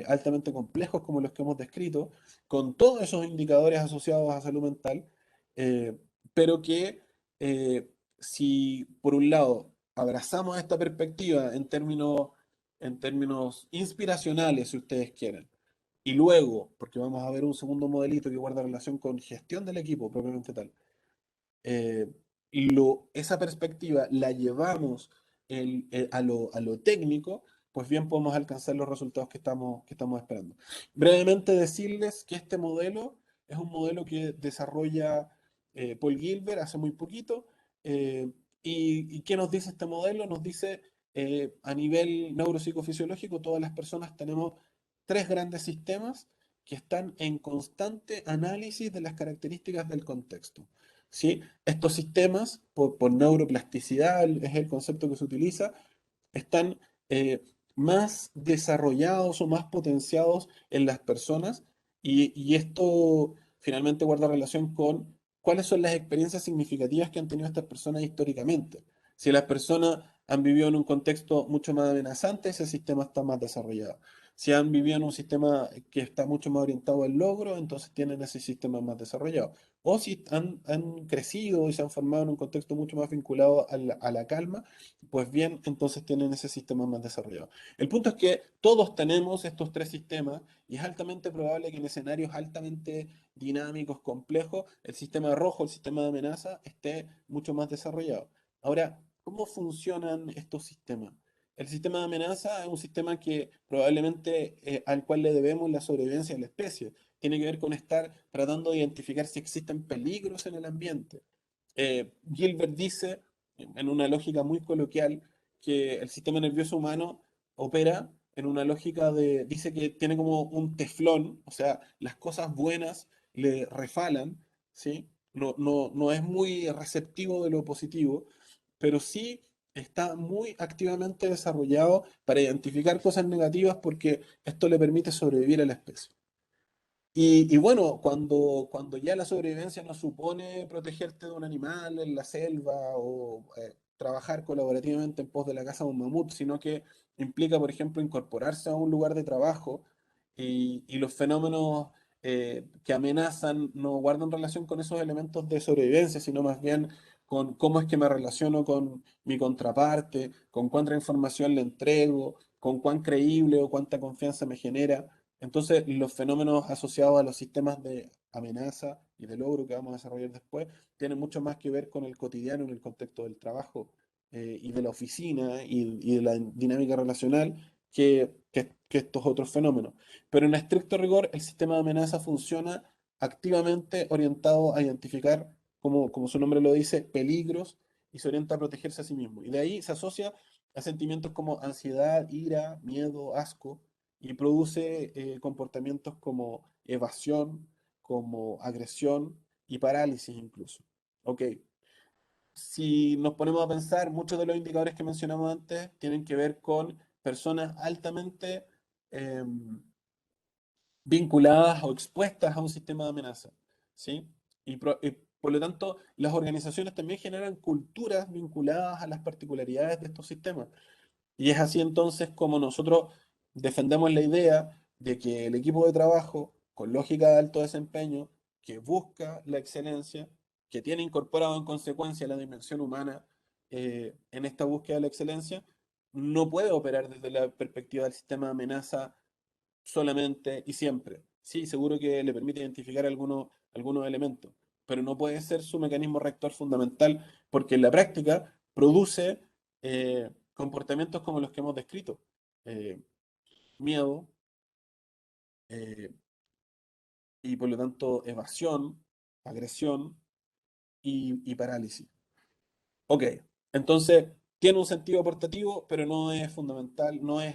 altamente complejos como los que hemos descrito, con todos esos indicadores asociados a salud mental, eh, pero que si por un lado abrazamos esta perspectiva en términos inspiracionales, si ustedes quieren, y luego, porque vamos a ver un segundo modelito que guarda relación con gestión del equipo propiamente tal, eh, esa perspectiva la llevamos a lo técnico, pues bien podemos alcanzar los resultados que estamos esperando. Brevemente decirles que este modelo es un modelo que desarrolla Paul Gilbert hace muy poquito. ¿Y qué nos dice este modelo? Nos dice a nivel neuropsicofisiológico, todas las personas tenemos tres grandes sistemas que están en constante análisis de las características del contexto. ¿Sí? Estos sistemas, por neuroplasticidad es el concepto que se utiliza, están más desarrollados o más potenciados en las personas y esto finalmente guarda relación con cuáles son las experiencias significativas que han tenido estas personas históricamente. Si las personas han vivido en un contexto mucho más amenazante, ese sistema está más desarrollado. Si han vivido en un sistema que está mucho más orientado al logro, entonces tienen ese sistema más desarrollado. O si han crecido y se han formado en un contexto mucho más vinculado a la calma, pues bien, entonces tienen ese sistema más desarrollado. El punto es que todos tenemos estos tres sistemas y es altamente probable que en escenarios altamente dinámicos, complejos, el sistema rojo, el sistema de amenaza, esté mucho más desarrollado. Ahora, ¿cómo funcionan estos sistemas? El sistema de amenaza es un sistema que probablemente al cual le debemos la sobrevivencia de la especie. Tiene que ver con estar tratando de identificar si existen peligros en el ambiente. Gilbert dice, en una lógica muy coloquial, que el sistema nervioso humano opera en una lógica de, dice que tiene como un teflón, o sea, las cosas buenas le refalan, ¿sí? No es muy receptivo de lo positivo, pero sí está muy activamente desarrollado para identificar cosas negativas porque esto le permite sobrevivir a la especie. Y bueno, cuando ya la sobrevivencia no supone protegerte de un animal en la selva o trabajar colaborativamente en pos de la caza de un mamut, sino que implica, por ejemplo, incorporarse a un lugar de trabajo y los fenómenos que amenazan no guardan relación con esos elementos de sobrevivencia, sino más bien con cómo es que me relaciono con mi contraparte, con cuánta información le entrego, con cuán creíble o cuánta confianza me genera. Entonces, los fenómenos asociados a los sistemas de amenaza y de logro que vamos a desarrollar después tienen mucho más que ver con el cotidiano en el contexto del trabajo y de la oficina y de la dinámica relacional que estos otros fenómenos. Pero en estricto rigor, el sistema de amenaza funciona activamente orientado a identificar, como su nombre lo dice, peligros y se orienta a protegerse a sí mismo. Y de ahí se asocia a sentimientos como ansiedad, ira, miedo, asco y produce comportamientos como evasión, como agresión y parálisis incluso. Ok, si nos ponemos a pensar, muchos de los indicadores que mencionamos antes tienen que ver con personas altamente vinculadas o expuestas a un sistema de amenaza, ¿sí? Y por lo tanto, las organizaciones también generan culturas vinculadas a las particularidades de estos sistemas. Y es así entonces como nosotros defendemos la idea de que el equipo de trabajo, con lógica de alto desempeño, que busca la excelencia, que tiene incorporado en consecuencia la dimensión humana en esta búsqueda de la excelencia, no puede operar desde la perspectiva del sistema de amenaza solamente y siempre. Sí, seguro que le permite identificar algunos elementos, pero no puede ser su mecanismo rector fundamental porque en la práctica produce comportamientos como los que hemos descrito. Eh, Miedo eh, y por lo tanto evasión, agresión y parálisis. Ok, entonces tiene un sentido aportativo, pero no es fundamental, no es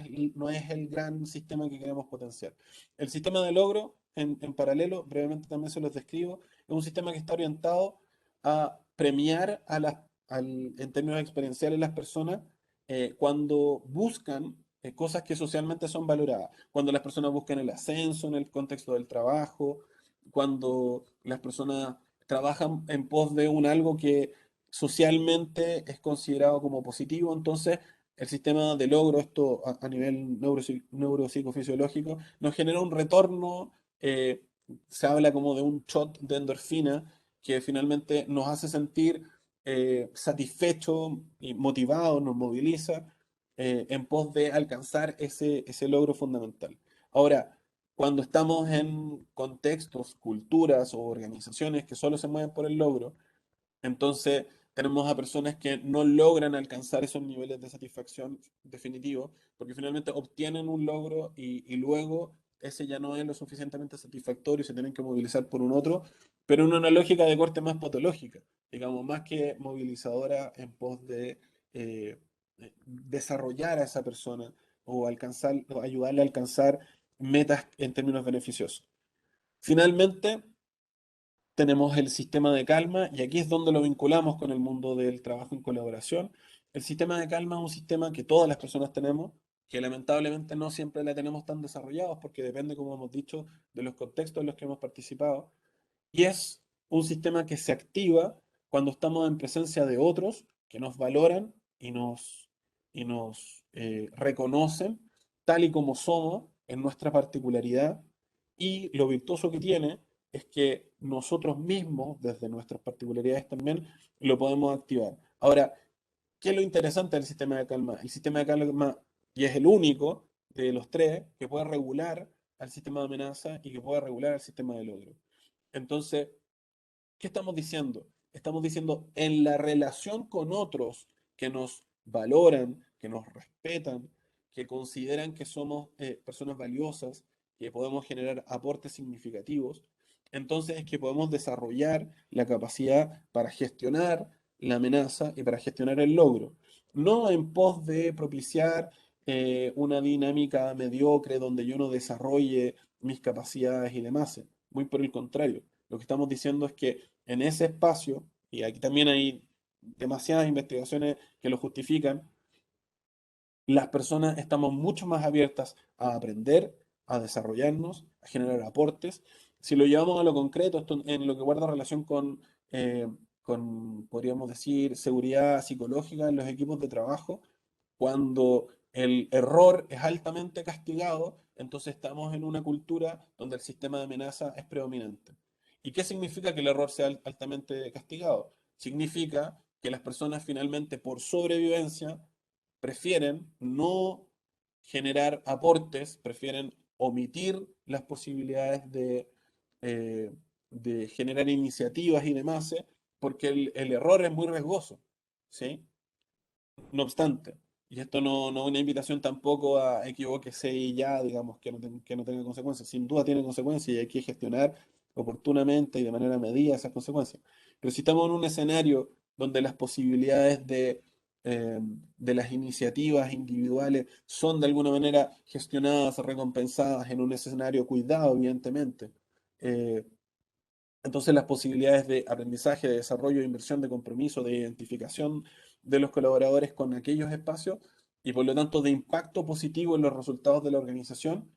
el gran sistema que queremos potenciar. El sistema de logro, en paralelo, brevemente también se los describo, es un sistema que está orientado a premiar en términos experienciales las personas cuando buscan cosas que socialmente son valoradas, cuando las personas buscan el ascenso en el contexto del trabajo, cuando las personas trabajan en pos de un algo que socialmente es considerado como positivo, entonces el sistema de logro, esto a nivel neuropsicofisiológico, nos genera un retorno, se habla como de un shot de endorfina que finalmente nos hace sentir satisfechos y motivados, nos moviliza en pos de alcanzar ese logro fundamental. Ahora, cuando estamos en contextos, culturas o organizaciones que solo se mueven por el logro, entonces, tenemos a personas que no logran alcanzar esos niveles de satisfacción definitivos, porque finalmente obtienen un logro y luego ese ya no es lo suficientemente satisfactorio y se tienen que movilizar por un otro, pero en una lógica de corte más patológica, digamos, más que movilizadora en pos de desarrollar a esa persona o alcanzar, o ayudarle a alcanzar metas en términos beneficiosos. Finalmente, tenemos el sistema de calma y aquí es donde lo vinculamos con el mundo del trabajo en colaboración. El sistema de calma es un sistema que todas las personas tenemos, que lamentablemente no siempre la tenemos tan desarrollados porque depende, como hemos dicho, de los contextos en los que hemos participado. Y es un sistema que se activa cuando estamos en presencia de otros que nos valoran y nos reconocen tal y como somos en nuestra particularidad y lo virtuoso que tiene es que nosotros mismos, desde nuestras particularidades también, lo podemos activar. Ahora, ¿qué es lo interesante del sistema de calma? El sistema de calma, y es el único de los tres, que puede regular al sistema de amenaza y que puede regular al sistema de logro. Entonces, ¿qué estamos diciendo? Estamos diciendo en la relación con otros que nos valoran, que nos respetan, que consideran que somos personas valiosas, que podemos generar aportes significativos, entonces es que podemos desarrollar la capacidad para gestionar la amenaza y para gestionar el logro. No en pos de propiciar una dinámica mediocre donde yo no desarrolle mis capacidades y demás. Muy por el contrario. Lo que estamos diciendo es que en ese espacio, y aquí también hay demasiadas investigaciones que lo justifican, las personas estamos mucho más abiertas a aprender, a desarrollarnos, a generar aportes. Si lo llevamos a lo concreto, esto en lo que guarda relación eh, podríamos decir, seguridad psicológica en los equipos de trabajo, cuando el error es altamente castigado, entonces estamos en una cultura donde el sistema de amenaza es predominante. ¿Y qué significa que el error sea altamente castigado? Significa que las personas finalmente por sobrevivencia prefieren no generar aportes, prefieren omitir las posibilidades de generar iniciativas y demás, porque el error es muy riesgoso, ¿sí? No obstante, y esto no es una invitación tampoco a equivóquese y ya, digamos, que no tenga consecuencias. Sin duda tiene consecuencias y hay que gestionar oportunamente y de manera medida esas consecuencias. Pero si estamos en un escenario donde las posibilidades de las iniciativas individuales son de alguna manera gestionadas, recompensadas en un escenario cuidado, evidentemente, eh, entonces las posibilidades de aprendizaje, de desarrollo, de inversión, de compromiso, de identificación de los colaboradores con aquellos espacios y por lo tanto de impacto positivo en los resultados de la organización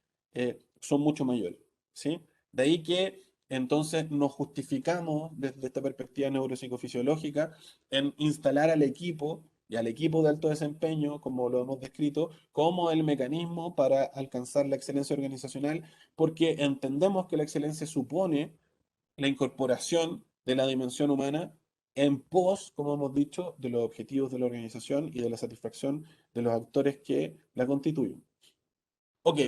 son mucho mayores, ¿sí? De ahí que entonces nos justificamos desde esta perspectiva neuropsicofisiológica en instalar al equipo y al equipo de alto desempeño, como lo hemos descrito, como el mecanismo para alcanzar la excelencia organizacional, porque entendemos que la excelencia supone la incorporación de la dimensión humana en pos, como hemos dicho, de los objetivos de la organización y de la satisfacción de los actores que la constituyen. Ok,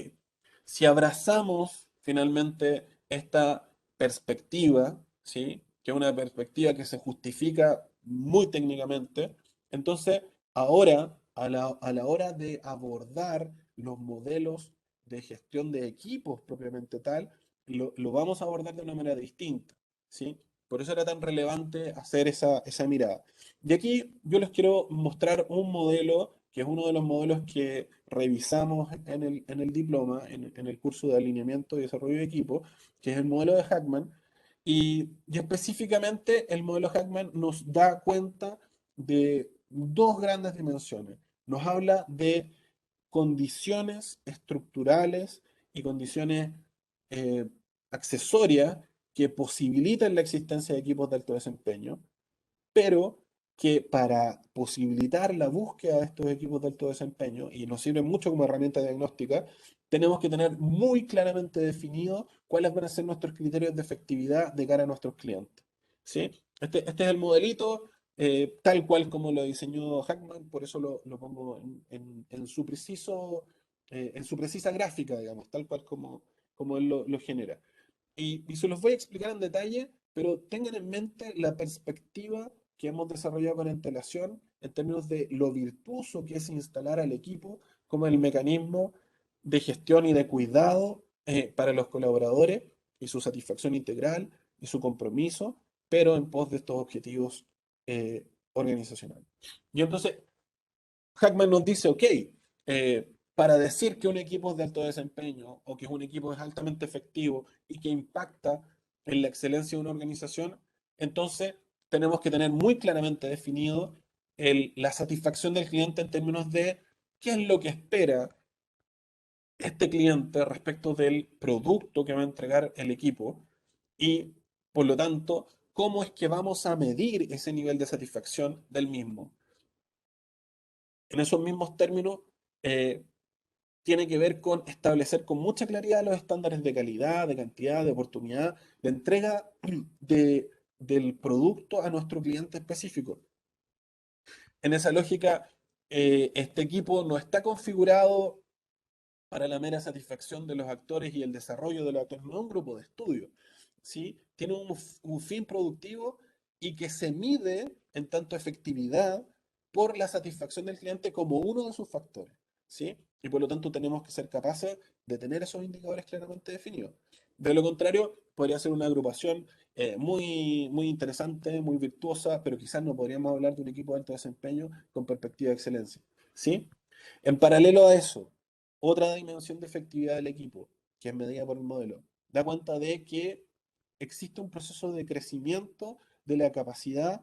si abrazamos finalmente esta perspectiva, ¿sí? Que es una perspectiva que se justifica muy técnicamente, entonces ahora, a la hora de abordar los modelos de gestión de equipos propiamente tal, lo vamos a abordar de una manera distinta, ¿sí? Por eso era tan relevante hacer esa mirada. Y aquí yo les quiero mostrar un modelo que es uno de los modelos que revisamos en el diploma, en el curso de alineamiento y desarrollo de equipo, que es el modelo de Hackman. Y específicamente el modelo Hackman nos da cuenta de dos grandes dimensiones. Nos habla de condiciones estructurales y condiciones eh, accesorias que posibilitan la existencia de equipos de alto desempeño, pero que para posibilitar la búsqueda de estos equipos de alto desempeño, y nos sirve mucho como herramienta diagnóstica, tenemos que tener muy claramente definido cuáles van a ser nuestros criterios de efectividad de cara a nuestros clientes. ¿Sí? Este es el modelito, tal cual como lo diseñó Hackman, por eso lo pongo en su en su precisa gráfica, digamos, tal cual como él lo genera. Y se los voy a explicar en detalle, pero tengan en mente la perspectiva que hemos desarrollado con antelación en términos de lo virtuoso que es instalar al equipo como el mecanismo de gestión y de cuidado para los colaboradores y su satisfacción integral y su compromiso, pero en pos de estos objetivos organizacionales. Y entonces, Hackman nos dice, ok, para decir que un equipo es de alto desempeño o que un equipo es altamente efectivo y que impacta en la excelencia de una organización, entonces tenemos que tener muy claramente definido la satisfacción del cliente en términos de qué es lo que espera este cliente respecto del producto que va a entregar el equipo y, por lo tanto, cómo es que vamos a medir ese nivel de satisfacción del mismo. En esos mismos términos, eh, tiene que ver con establecer con mucha claridad los estándares de calidad, de cantidad, de oportunidad, de entrega del producto a nuestro cliente específico. En esa lógica, este equipo no está configurado para la mera satisfacción de los actores y el desarrollo de los actores, no es un grupo de estudio, ¿sí? Tiene un fin productivo y que se mide en tanto efectividad por la satisfacción del cliente como uno de sus factores, ¿sí? Y por lo tanto tenemos que ser capaces de tener esos indicadores claramente definidos. De lo contrario, podría ser una agrupación muy interesante, muy virtuosa, pero quizás no podríamos hablar de un equipo de alto desempeño con perspectiva de excelencia, ¿sí? En paralelo a eso, otra dimensión de efectividad del equipo, que es medida por el modelo, da cuenta de que existe un proceso de crecimiento de la capacidad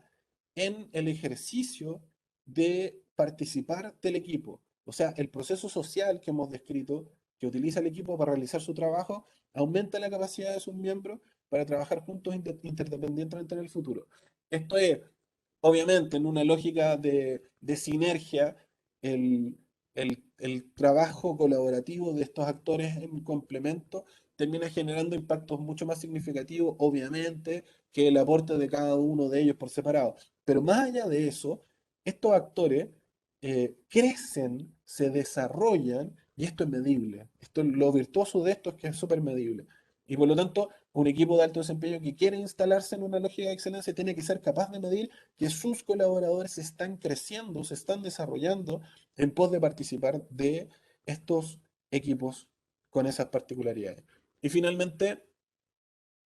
en el ejercicio de participar del equipo. O sea, el proceso social que hemos descrito, que utiliza el equipo para realizar su trabajo, aumenta la capacidad de sus miembros para trabajar juntos interdependientemente en el futuro. Esto es, obviamente, en una lógica de sinergia, el trabajo colaborativo de estos actores en complemento termina generando impactos mucho más significativos, obviamente, que el aporte de cada uno de ellos por separado. Pero más allá de eso, estos actores crecen, se desarrollan, y esto es medible. Lo virtuoso de esto es que es súper medible. Y por lo tanto, un equipo de alto desempeño que quiere instalarse en una lógica de excelencia tiene que ser capaz de medir que sus colaboradores están creciendo, se están desarrollando en pos de participar de estos equipos con esas particularidades. Y finalmente,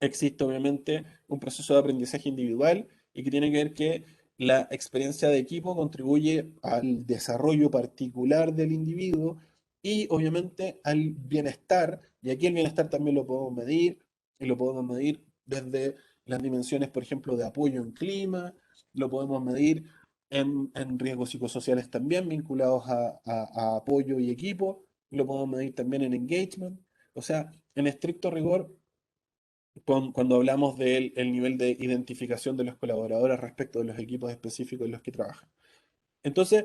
existe obviamente un proceso de aprendizaje individual y que tiene que ver que la experiencia de equipo contribuye al desarrollo particular del individuo y obviamente al bienestar, y aquí el bienestar también lo podemos medir, y lo podemos medir desde las dimensiones, por ejemplo, de apoyo en clima, lo podemos medir en riesgos psicosociales también vinculados a apoyo y equipo, lo podemos medir también en engagement, o sea, en estricto rigor cuando hablamos del el nivel de identificación de los colaboradores respecto de los equipos específicos en los que trabajan. Entonces,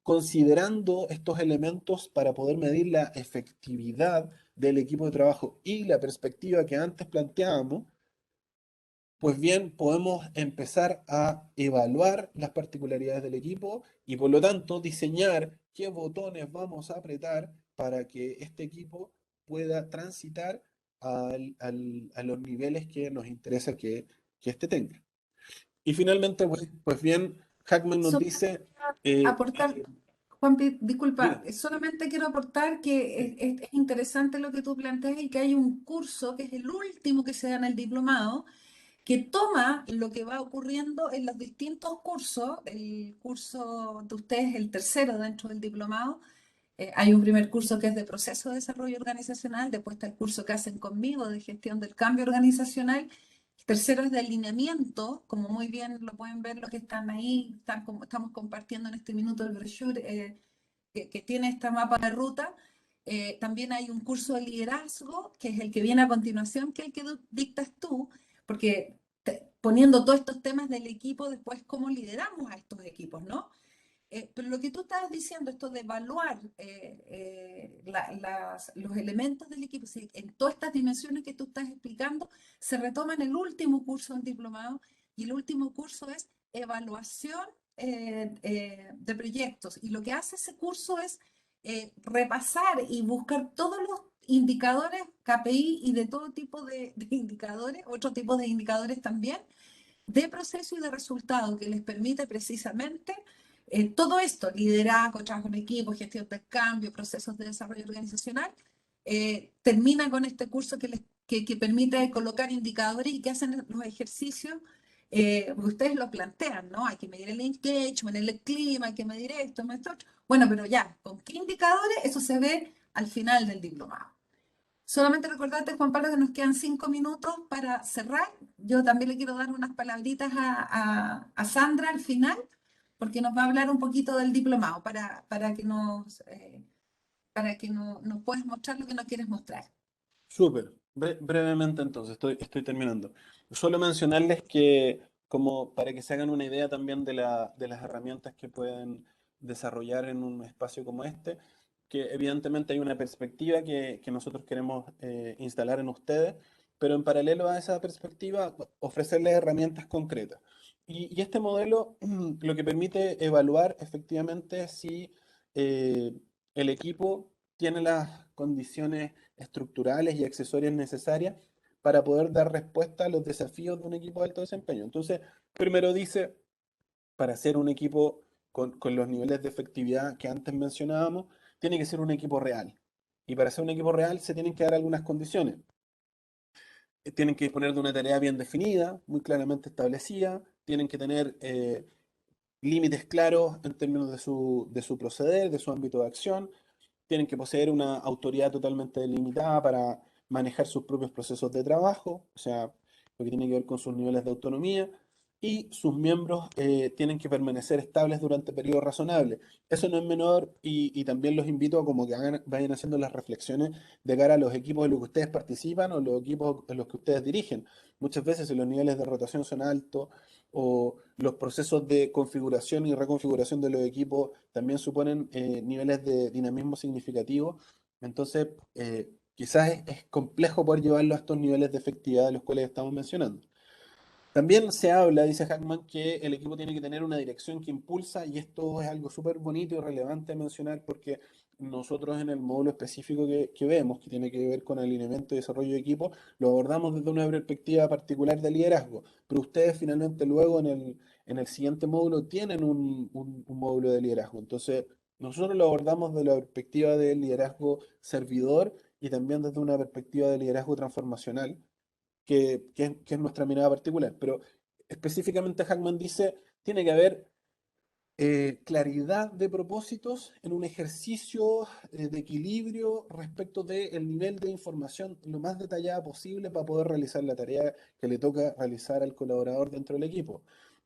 considerando estos elementos para poder medir la efectividad del equipo de trabajo y la perspectiva que antes planteábamos, pues bien, podemos empezar a evaluar las particularidades del equipo y por lo tanto diseñar qué botones vamos a apretar para que este equipo pueda transitar a los niveles que nos interesa que éste tenga. Y finalmente, pues bien, Hackman nos Solo dice, aportar, Juanpi, disculpa, dime, solamente quiero aportar que es interesante lo que tú planteas y que hay un curso que es el último que se da en el diplomado, que toma lo que va ocurriendo en los distintos cursos. El curso de ustedes es el tercero dentro del diplomado. Hay un primer curso que es de proceso de desarrollo organizacional, después está el curso que hacen conmigo de gestión del cambio organizacional. El tercero es de alineamiento, como muy bien lo pueden ver los que están ahí, estamos compartiendo en este minuto el brochure que tiene esta mapa de ruta. También hay un curso de liderazgo, que es el que viene a continuación, que es el que dictas tú, porque poniendo todos estos temas del equipo, después cómo lideramos a estos equipos, ¿no? Pero lo que tú estabas diciendo, esto de evaluar los elementos del equipo, sí, en todas estas dimensiones que tú estás explicando, se retoma en el último curso del diplomado y el último curso es evaluación de proyectos. Y lo que hace ese curso es repasar y buscar todos los indicadores KPI y de todo tipo de indicadores, otro tipo de indicadores también, de proceso y de resultado que les permite precisamente todo esto, liderazgo, trabajo en equipo, gestión del cambio, procesos de desarrollo organizacional, termina con este curso que permite colocar indicadores y que hacen los ejercicios, ustedes lo plantean, ¿no? Hay que medir el engagement, el clima, hay que medir esto, esto, otro. Bueno, pero ya, ¿con qué indicadores? Eso se ve al final del diplomado. Solamente recordarte, Juan Pablo, que nos quedan 5 minutos para cerrar. Yo también le quiero dar unas palabritas a Sandra al final, porque nos va a hablar un poquito del diplomado para que nos puedas mostrar lo que nos quieres mostrar. súper, brevemente entonces, estoy terminando. Solo mencionarles que, como para que se hagan una idea también de las herramientas que pueden desarrollar en un espacio como este, que evidentemente hay una perspectiva que nosotros queremos instalar en ustedes, pero en paralelo a esa perspectiva, ofrecerles herramientas concretas. Y este modelo lo que permite evaluar efectivamente si el equipo tiene las condiciones estructurales y accesorias necesarias para poder dar respuesta a los desafíos de un equipo de alto desempeño. Entonces, primero dice, para ser un equipo con los niveles de efectividad que antes mencionábamos, tiene que ser un equipo real. Y para ser un equipo real se tienen que dar algunas condiciones. Tienen que disponer de una tarea bien definida, muy claramente establecida, tienen que tener límites claros en términos de su proceder, de su ámbito de acción, tienen que poseer una autoridad totalmente delimitada para manejar sus propios procesos de trabajo, o sea, lo que tiene que ver con sus niveles de autonomía, y sus miembros tienen que permanecer estables durante periodos razonables. Eso no es menor y también los invito a como que vayan haciendo las reflexiones de cara a los equipos en los que ustedes participan o los equipos en los que ustedes dirigen. Muchas veces si los niveles de rotación son altos o los procesos de configuración y reconfiguración de los equipos también suponen niveles de dinamismo significativos. Entonces, quizás es complejo poder llevarlo a estos niveles de efectividad de los cuales estamos mencionando. También se habla, dice Hackman, que el equipo tiene que tener una dirección que impulsa, y esto es algo súper bonito y relevante mencionar porque nosotros en el módulo específico que vemos, que tiene que ver con alineamiento y desarrollo de equipo, lo abordamos desde una perspectiva particular de liderazgo, pero ustedes finalmente luego en el siguiente módulo tienen un módulo de liderazgo. Entonces, nosotros lo abordamos desde la perspectiva del liderazgo servidor y también desde una perspectiva de liderazgo transformacional que es nuestra mirada particular. Pero específicamente Hackman dice, tiene que haber claridad de propósitos en un ejercicio de equilibrio respecto del nivel de información lo más detallada posible para poder realizar la tarea que le toca realizar al colaborador dentro del equipo.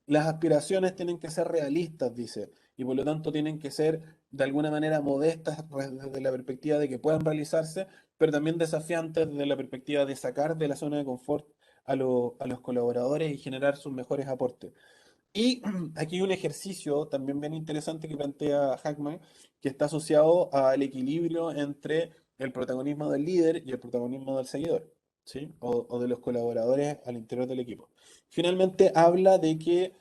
Las aspiraciones tienen que ser realistas, dice, y por lo tanto tienen que ser de alguna manera modestas desde la perspectiva de que puedan realizarse, pero también desafiantes desde la perspectiva de sacar de la zona de confort a los colaboradores y generar sus mejores aportes. Y aquí hay un ejercicio también bien interesante que plantea Hackman, que está asociado al equilibrio entre el protagonismo del líder y el protagonismo del seguidor, ¿sí? O de los colaboradores al interior del equipo. Finalmente habla de que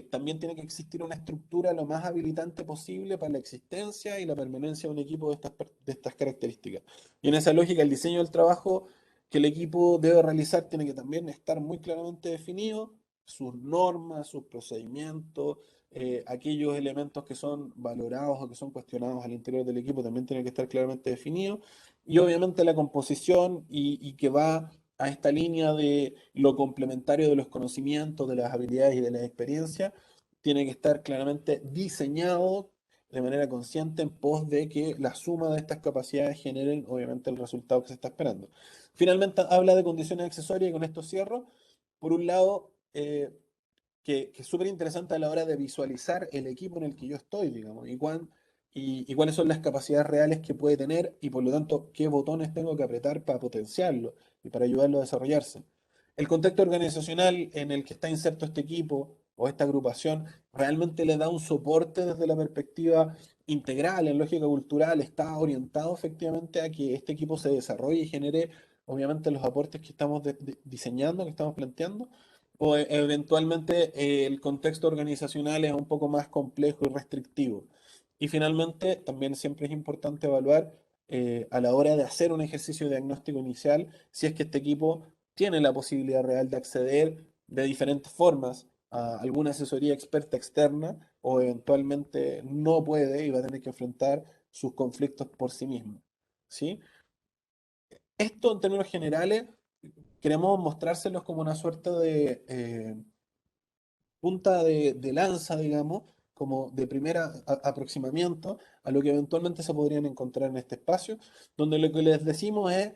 también tiene que existir una estructura lo más habilitante posible para la existencia y la permanencia de un equipo de estas características. Y en esa lógica, el diseño del trabajo que el equipo debe realizar tiene que también estar muy claramente definido, sus normas, sus procedimientos, aquellos elementos que son valorados o que son cuestionados al interior del equipo también tienen que estar claramente definidos. Y obviamente la composición y que va a esta línea de lo complementario de los conocimientos, de las habilidades y de las experiencias, tiene que estar claramente diseñado de manera consciente en pos de que la suma de estas capacidades generen obviamente el resultado que se está esperando. Finalmente habla de condiciones accesorias y con esto cierro. Por un lado, que es súper interesante a la hora de visualizar el equipo en el que yo estoy, digamos, y cuáles son las capacidades reales que puede tener y por lo tanto qué botones tengo que apretar para potenciarlo y para ayudarlo a desarrollarse. El contexto organizacional en el que está inserto este equipo o esta agrupación realmente le da un soporte desde la perspectiva integral, en lógica cultural, está orientado efectivamente a que este equipo se desarrolle y genere obviamente los aportes que estamos diseñando, que estamos planteando o eventualmente el contexto organizacional es un poco más complejo y restrictivo. Y finalmente, también siempre es importante evaluar a la hora de hacer un ejercicio de diagnóstico inicial si es que este equipo tiene la posibilidad real de acceder de diferentes formas a alguna asesoría experta externa o eventualmente no puede y va a tener que enfrentar sus conflictos por sí mismo. ¿Sí? Esto en términos generales queremos mostrárselos como una suerte de punta de lanza, digamos, como de primera aproximamiento a lo que eventualmente se podrían encontrar en este espacio, donde lo que les decimos es,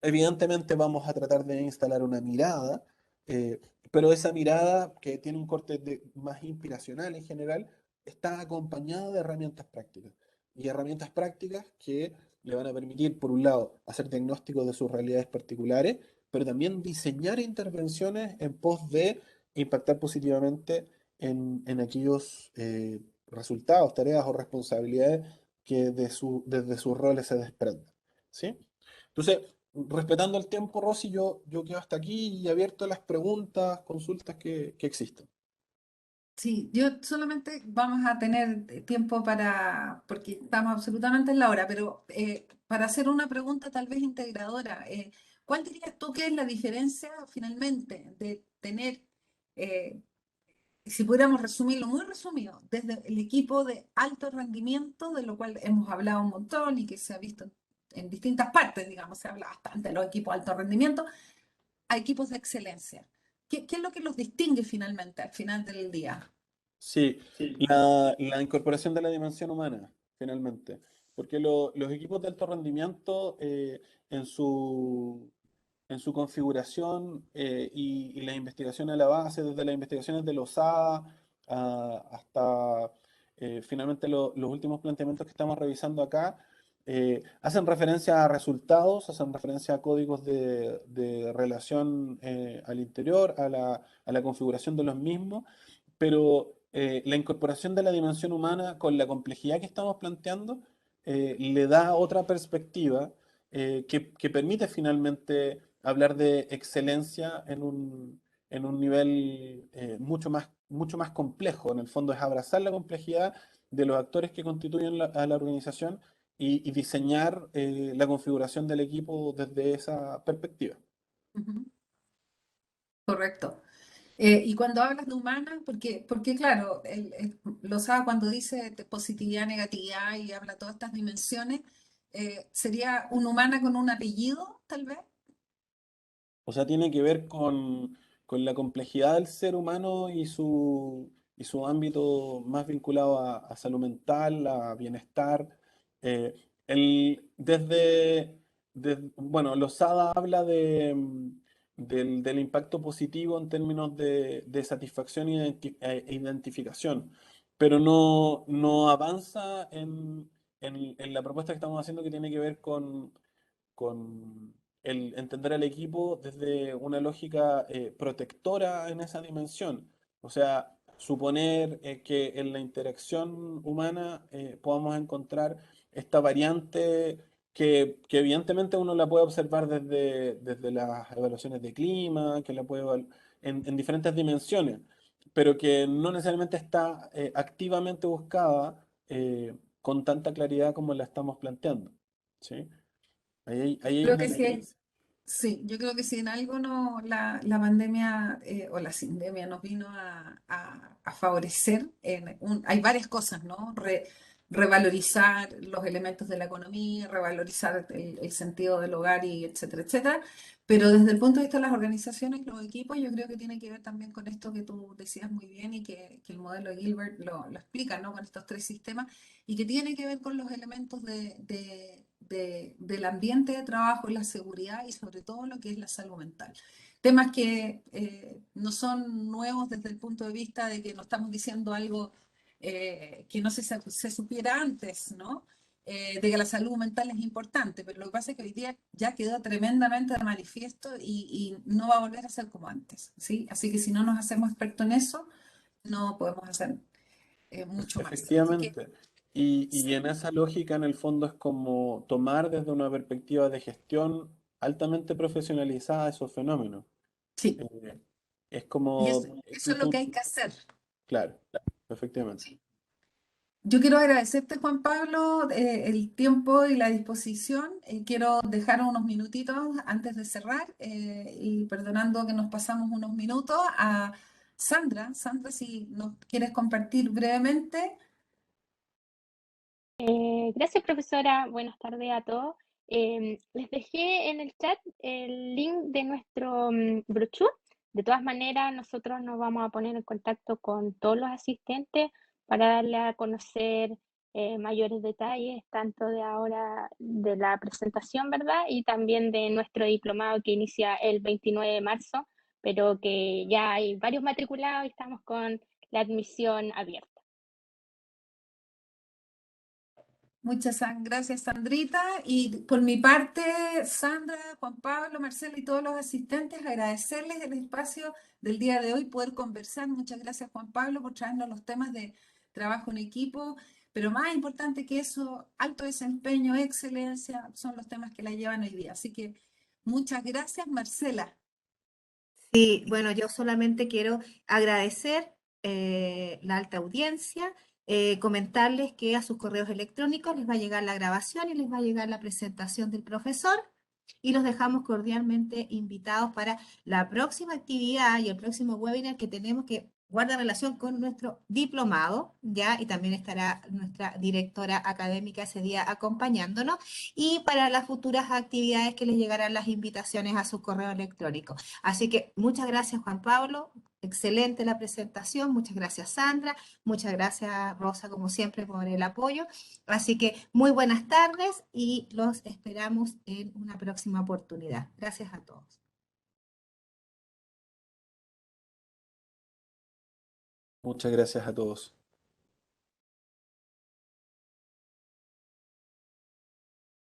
evidentemente vamos a tratar de instalar una mirada, eh, pero esa mirada que tiene un corte más inspiracional en general, está acompañada de herramientas prácticas. Y herramientas prácticas que le van a permitir, por un lado, hacer diagnósticos de sus realidades particulares, pero también diseñar intervenciones en pos de impactar positivamente en aquellos resultados, tareas o responsabilidades que desde sus roles se desprenden, ¿sí? Entonces, respetando el tiempo, Rosy, yo quedo hasta aquí y abierto a las preguntas, consultas que existan. Sí, yo solamente vamos a tener tiempo porque estamos absolutamente en la hora, pero para hacer una pregunta tal vez integradora, ¿cuál dirías tú que es la diferencia finalmente de tener, eh, si pudiéramos resumirlo muy resumido, desde el equipo de alto rendimiento, de lo cual hemos hablado un montón y que se ha visto en distintas partes, digamos, se habla bastante de los equipos de alto rendimiento, a equipos de excelencia? ¿Qué es lo que los distingue finalmente al final del día? Sí, la incorporación de la dimensión humana, finalmente. Porque los equipos de alto rendimiento en en su configuración y las investigaciones a la base, desde las investigaciones de Lozada hasta finalmente los últimos planteamientos que estamos revisando acá, hacen referencia a resultados, hacen referencia a códigos de relación al interior, a la configuración de los mismos, pero la incorporación de la dimensión humana con la complejidad que estamos planteando le da otra perspectiva que permite finalmente hablar de excelencia en un nivel mucho más complejo. En el fondo es abrazar la complejidad de los actores que constituyen a la organización y diseñar la configuración del equipo desde esa perspectiva. Ujú. Correcto. Y cuando hablas de humana, porque claro, Lozada cuando dice de positividad, negatividad y habla de todas estas dimensiones, ¿sería un humana con un apellido, tal vez? O sea, tiene que ver con la complejidad del ser humano y su ámbito más vinculado a salud mental, a bienestar. Eh, bueno, Losada habla del impacto positivo en términos de satisfacción e identificación, pero no avanza en la propuesta que estamos haciendo que tiene que ver con el entender al equipo desde una lógica protectora en esa dimensión. O sea, suponer que en la interacción humana podamos encontrar esta variante que evidentemente uno la puede observar desde las evaluaciones de clima, que la puede en diferentes dimensiones, pero que no necesariamente está activamente buscada con tanta claridad como la estamos planteando. ¿Sí? Ahí hay Creo una que sí. diferencia. Sí, yo creo que si en algo no, la pandemia o la sindemia nos vino a favorecer, hay varias cosas, ¿no? Revalorizar los elementos de la economía, revalorizar el sentido del hogar y etcétera, etcétera. Pero desde el punto de vista de las organizaciones, los equipos, yo creo que tiene que ver también con esto que tú decías muy bien y que el modelo de Gilbert lo explica, ¿no? Con estos tres sistemas y que tiene que ver con los elementos del ambiente de trabajo, la seguridad y sobre todo lo que es la salud mental. Temas que no son nuevos desde el punto de vista de que no estamos diciendo algo que no se supiera antes, ¿no? De que la salud mental es importante, pero lo que pasa es que hoy día ya quedó tremendamente de manifiesto y no va a volver a ser como antes, ¿sí? Así que si no nos hacemos expertos en eso, no podemos hacer mucho más. Así que Efectivamente. Y en esa lógica, en el fondo, es como tomar desde una perspectiva de gestión altamente profesionalizada esos fenómenos. sí, Eh, es y como, eso es lo que hay que hacer. claro, efectivamente. Yo quiero agradecerte, Juan Pablo, el tiempo y la disposición. Quiero dejar unos minutitos antes de cerrar y perdonando que nos pasamos unos minutos a Sandra. Sandra, si nos quieres compartir brevemente. Gracias, profesora. Buenas tardes a todos. Les dejé en el chat el link de nuestro brochure. De todas maneras, nosotros nos vamos a poner en contacto con todos los asistentes para darle a conocer mayores detalles, tanto de ahora de la presentación, ¿verdad? Y también de nuestro diplomado que inicia el 29 de marzo, pero que ya hay varios matriculados y estamos con la admisión abierta. Gracias, Sandrita. Y por mi parte, Sandra, Juan Pablo, Marcelo y todos los asistentes, agradecerles el espacio del día de hoy, poder conversar. Muchas gracias, Juan Pablo, por traernos los temas de trabajo en equipo. pero más importante que eso, alto desempeño, excelencia, son los temas que la llevan hoy día. Así que muchas gracias, Marcela. Sí, bueno, yo solamente quiero agradecer la alta audiencia, comentarles que a sus correos electrónicos les va a llegar la grabación y les va a llegar la presentación del profesor y los dejamos cordialmente invitados para la próxima actividad y el próximo webinar que tenemos que guarda relación con nuestro diplomado, ¿ya? Y también estará nuestra directora académica ese día acompañándonos y para las futuras actividades que les llegarán las invitaciones a su correo electrónico. Así que muchas gracias, Juan Pablo. Excelente la presentación. Muchas gracias, Sandra. Muchas gracias, Rosa, como siempre, por el apoyo. Así que muy buenas tardes y los esperamos en una próxima oportunidad. Gracias a todos. Muchas gracias a todos.